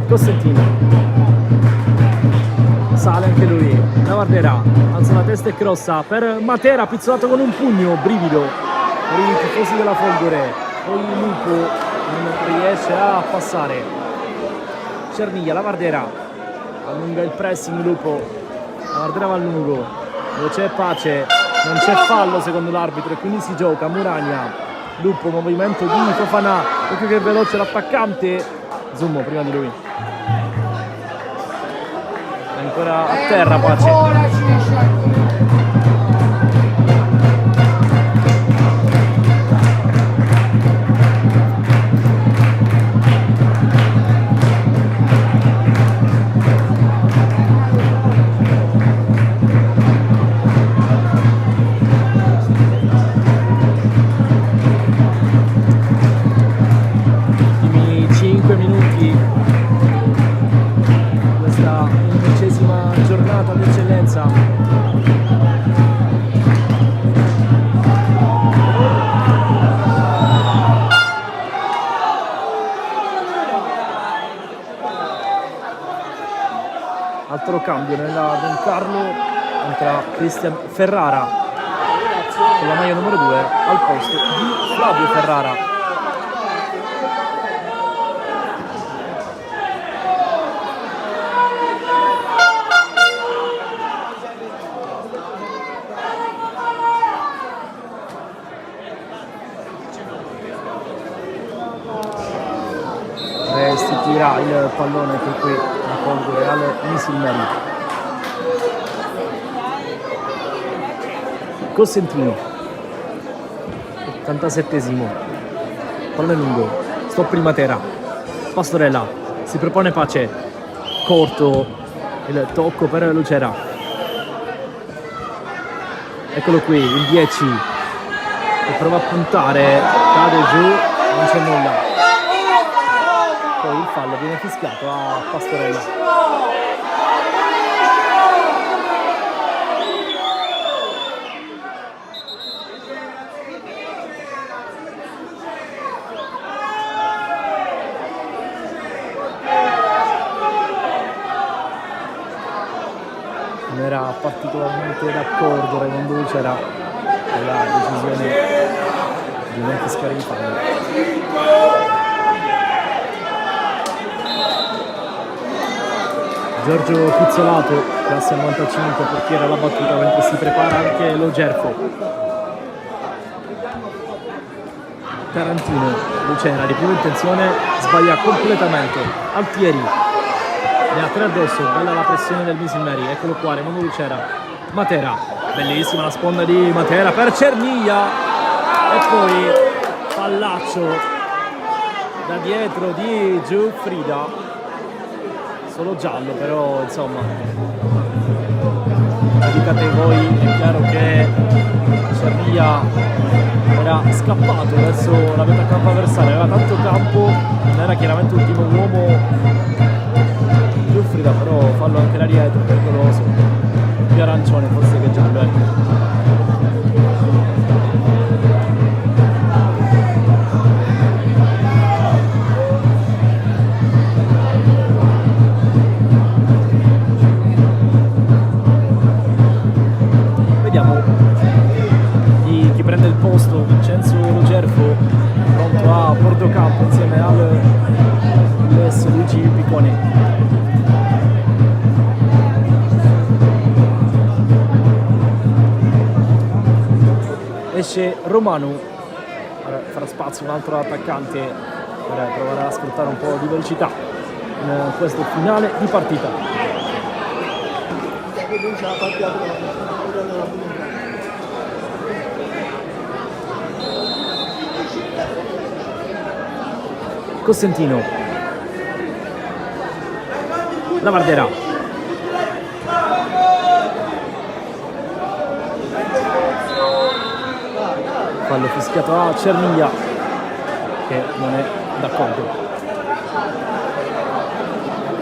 Cosentino. Sale anche lui. Lavardera alza la testa e crossa per Matera, pizzolato con un pugno, brivido per i tifosi della Folgore. Poi Lupo non riesce a passare. Cerniglia, Lavardera allunga il pressing, Lupo. Lavardera va a lungo, dove c'è Pace, non c'è fallo secondo l'arbitro e quindi si gioca. Muragna, Lupo, movimento di Fofana, occhio che è veloce l'attaccante. Zummo prima di lui. Ancora a terra Pace. Ultimi 5 minuti questa 11ª giornata di eccellenza. Altro cambio nella Don Carlo, entra Cristian Ferrara con la maglia numero 2 al posto di Flavio Ferrara. Restituirà il pallone che qui la Folgore al Misilmeri. Cosentino, 87esimo, pallone lungo, stop in Matera, Pastorella, si propone Pace, corto il tocco per Lucera. Eccolo qui, il 10 che prova a puntare, cade giù, non c'è nulla. Poi il fallo viene fischiato a Pastorella. Non era particolarmente d'accordo Raimondo Lucera con la decisione di non fischiare il fallo. Giorgio Pizzolato, classe 95, portiere alla battuta, mentre si prepara anche lo Gerfo. Tarantino, Lucera di prima intenzione, sbaglia completamente. Altieri, ne ha 3 addosso, bella la pressione del Misilmeri, eccolo qua, Raimondo Lucera. Matera, bellissima la sponda di Matera per Cerniglia. E poi pallaccio da dietro di Giuffrida. Solo giallo, però insomma, giudicate voi, è chiaro che Cerniglia era scappato verso la metà campo avversaria, aveva tanto campo, non era chiaramente ultimo uomo Giuffrida, però fallo anche là dietro, pericoloso, più arancione forse che giallo, ecco. Chi prende il posto, Vincenzo Rogerfo, pronto a bordo campo insieme al US Luigi Piccone. Esce Romano, farà spazio un altro attaccante per provare a sfruttare un po' di velocità in questo finale di partita. Cosentino, Lavardera, fallo fischiato a Cerniglia. che non è d'accordo.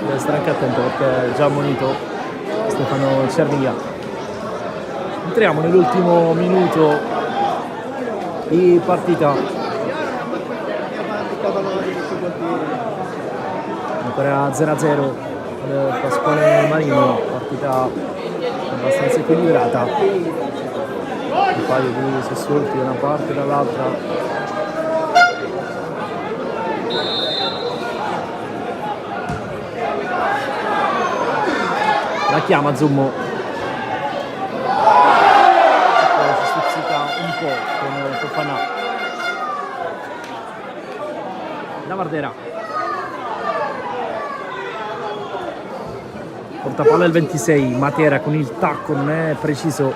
Deve stare anche attento perché è già ammonito Stefano Cernia. Entriamo nell'ultimo minuto di partita. Ancora 0-0 al Pasquale Marino, partita abbastanza equilibrata, un paio di sussulti da una parte e dall'altra. La chiama Zummo, si stuzzica un po' con Fofana. La Vardera porta palla il 26, Matera con il tacco, non è preciso,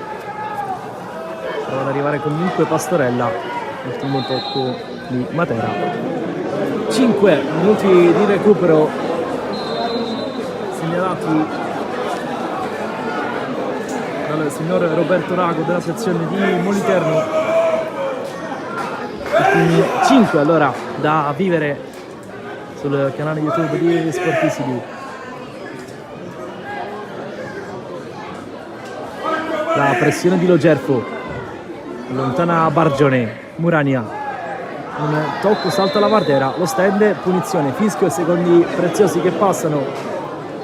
prova ad arrivare comunque Pastorella, ultimo tocco di Matera. 5 minuti di recupero segnalati dal signor Roberto Rago della sezione di Moliterno. Ultimi 5 allora da vivere sul canale YouTube di Sportissimi. La pressione di Logerfo, allontana Bargione, Murania, un tocco, salta la Vardera, lo stende, punizione, fischio e secondi preziosi che passano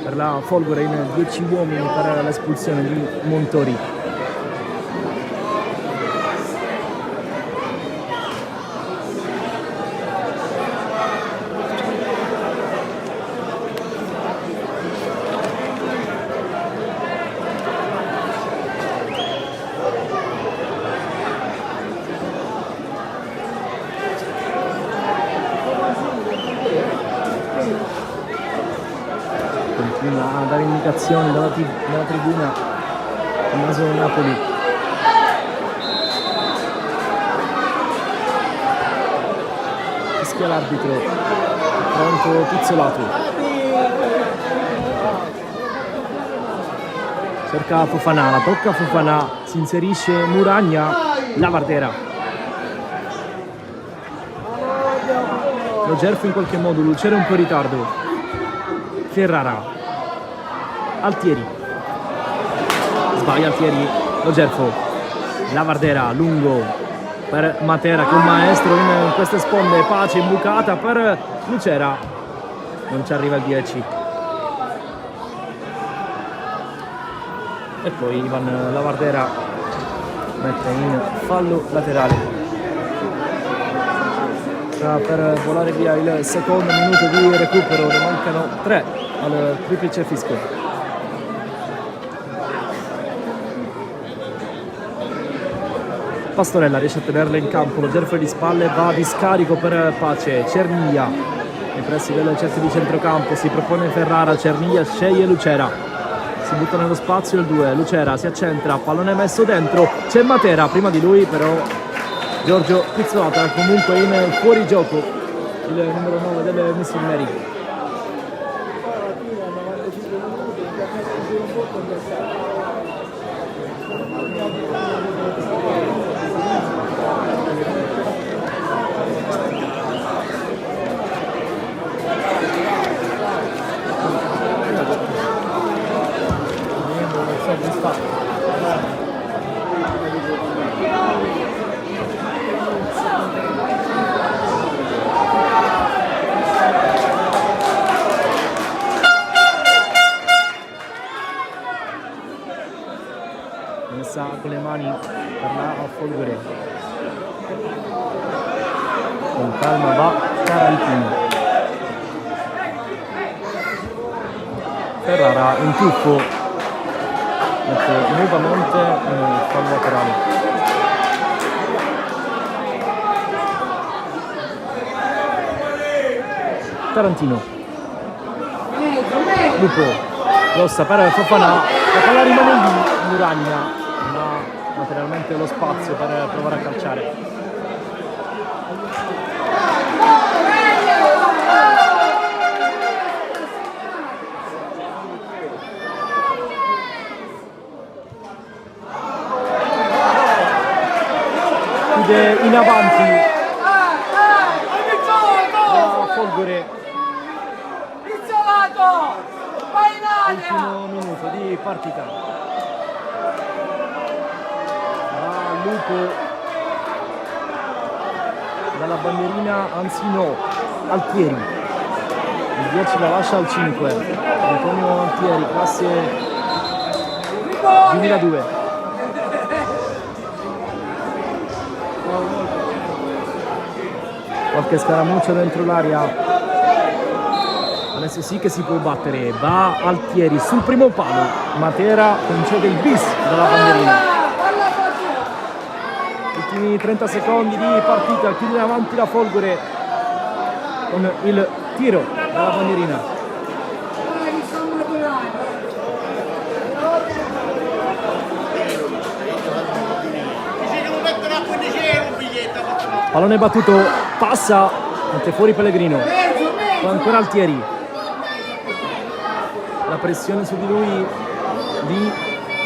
per la Folgore in 10 uomini per l'espulsione di Montori. Continua a dare indicazioni dalla tribuna Tommaso Napoli. Fischia l'arbitro, pronto Pizzolato, cerca Fofana, la tocca Fofana, si inserisce Muragna, la Vardera. Logerfo in qualche modo, Lucero un po' in ritardo. Ferrara, Altieri, sbaglia Altieri, Logerfo, la Vardera, lungo per Matera che è un maestro in queste sponde, Pace imbucata per Lucera, non ci arriva il 10. E poi Ivan Lavardera mette in fallo laterale. Sta per volare via il secondo minuto di recupero, ne mancano 3 al triplice fischio. Pastorella riesce a tenerla in campo, lo Logerfo di spalle, va di scarico per Pace, Cernia nei pressi del cerchio di centrocampo, si propone Ferrara, Cernia sceglie Lucera, si butta nello spazio il 2, Lucera si accentra, pallone messo dentro, c'è Matera, prima di lui però Giorgio Pizzolato, comunque in fuorigioco il numero 9 delle Missioneri. Messa con le mani per la Folgore, con calma va Tarantino. Ferrara in tuffo, mette nuovamente fallo laterale. Tarantino, Lupo, Rossa per Fofana, la palla rimane lì, Muragna non ha materialmente lo spazio per provare a calciare. Chiude in avanti Folgore. Ultimo minuto di partita. Va Lupo dalla bandierina, anzi no, Altieri. Il 10 la lascia al 5. Antonio Altieri, classe 2002. Qualche scaramuccia dentro l'area. Adesso sì che si può battere. Va Altieri sul primo palo. Matera concede il bis dalla bandierina. Ultimi 30 secondi di partita. Chiude avanti la Folgore con il tiro dalla bandierina. Pallone battuto, passa, mette fuori Pellegrino. Poi ancora Altieri. La pressione su di lui di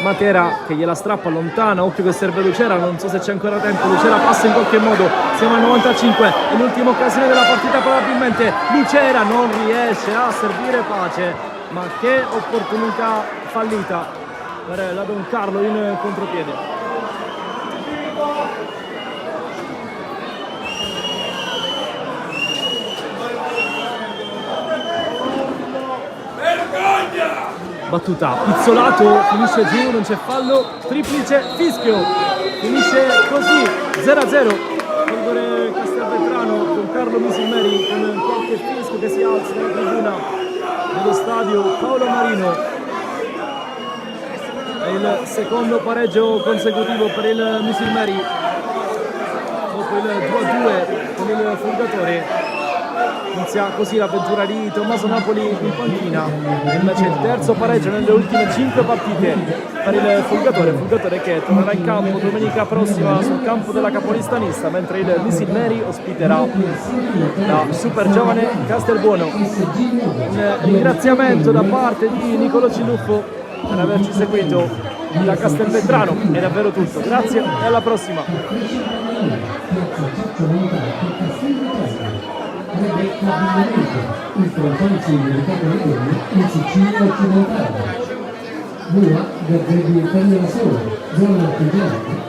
Matera che gliela strappa lontana. Occhio che serve Lucera, non so se c'è ancora tempo. Lucera passa in qualche modo, siamo al 95, è l'ultima occasione della partita probabilmente. Lucera non riesce a servire Pace, ma che opportunità fallita per la Don Carlo in contropiede. Battuta, Pizzolato, finisce giù, non c'è fallo, triplice, fischio, finisce così, 0-0, Folgore Castelvetrano, Don Carlo Misilmeri con qualche fischio che si alza nella tribuna dello stadio Paolo Marino. È il secondo pareggio consecutivo per il Misilmeri, dopo il 2-2 con il Fulgatore. Inizia così l'avventura di Tommaso Napoli in panchina, invece il terzo pareggio nelle ultime 5 partite per il Fulgatore che tornerà in campo domenica prossima sul campo della Capolistanista, mentre il Misilmeri ospiterà la super giovane Castelbuono. Un ringraziamento da parte di Nicolò Ciluffo per averci seguito da Castelvetrano, è davvero tutto, grazie e alla prossima. Il frontale sindacale regione in Sicilia occidentale. Bua del Derby Interno Sole, zona artigiana.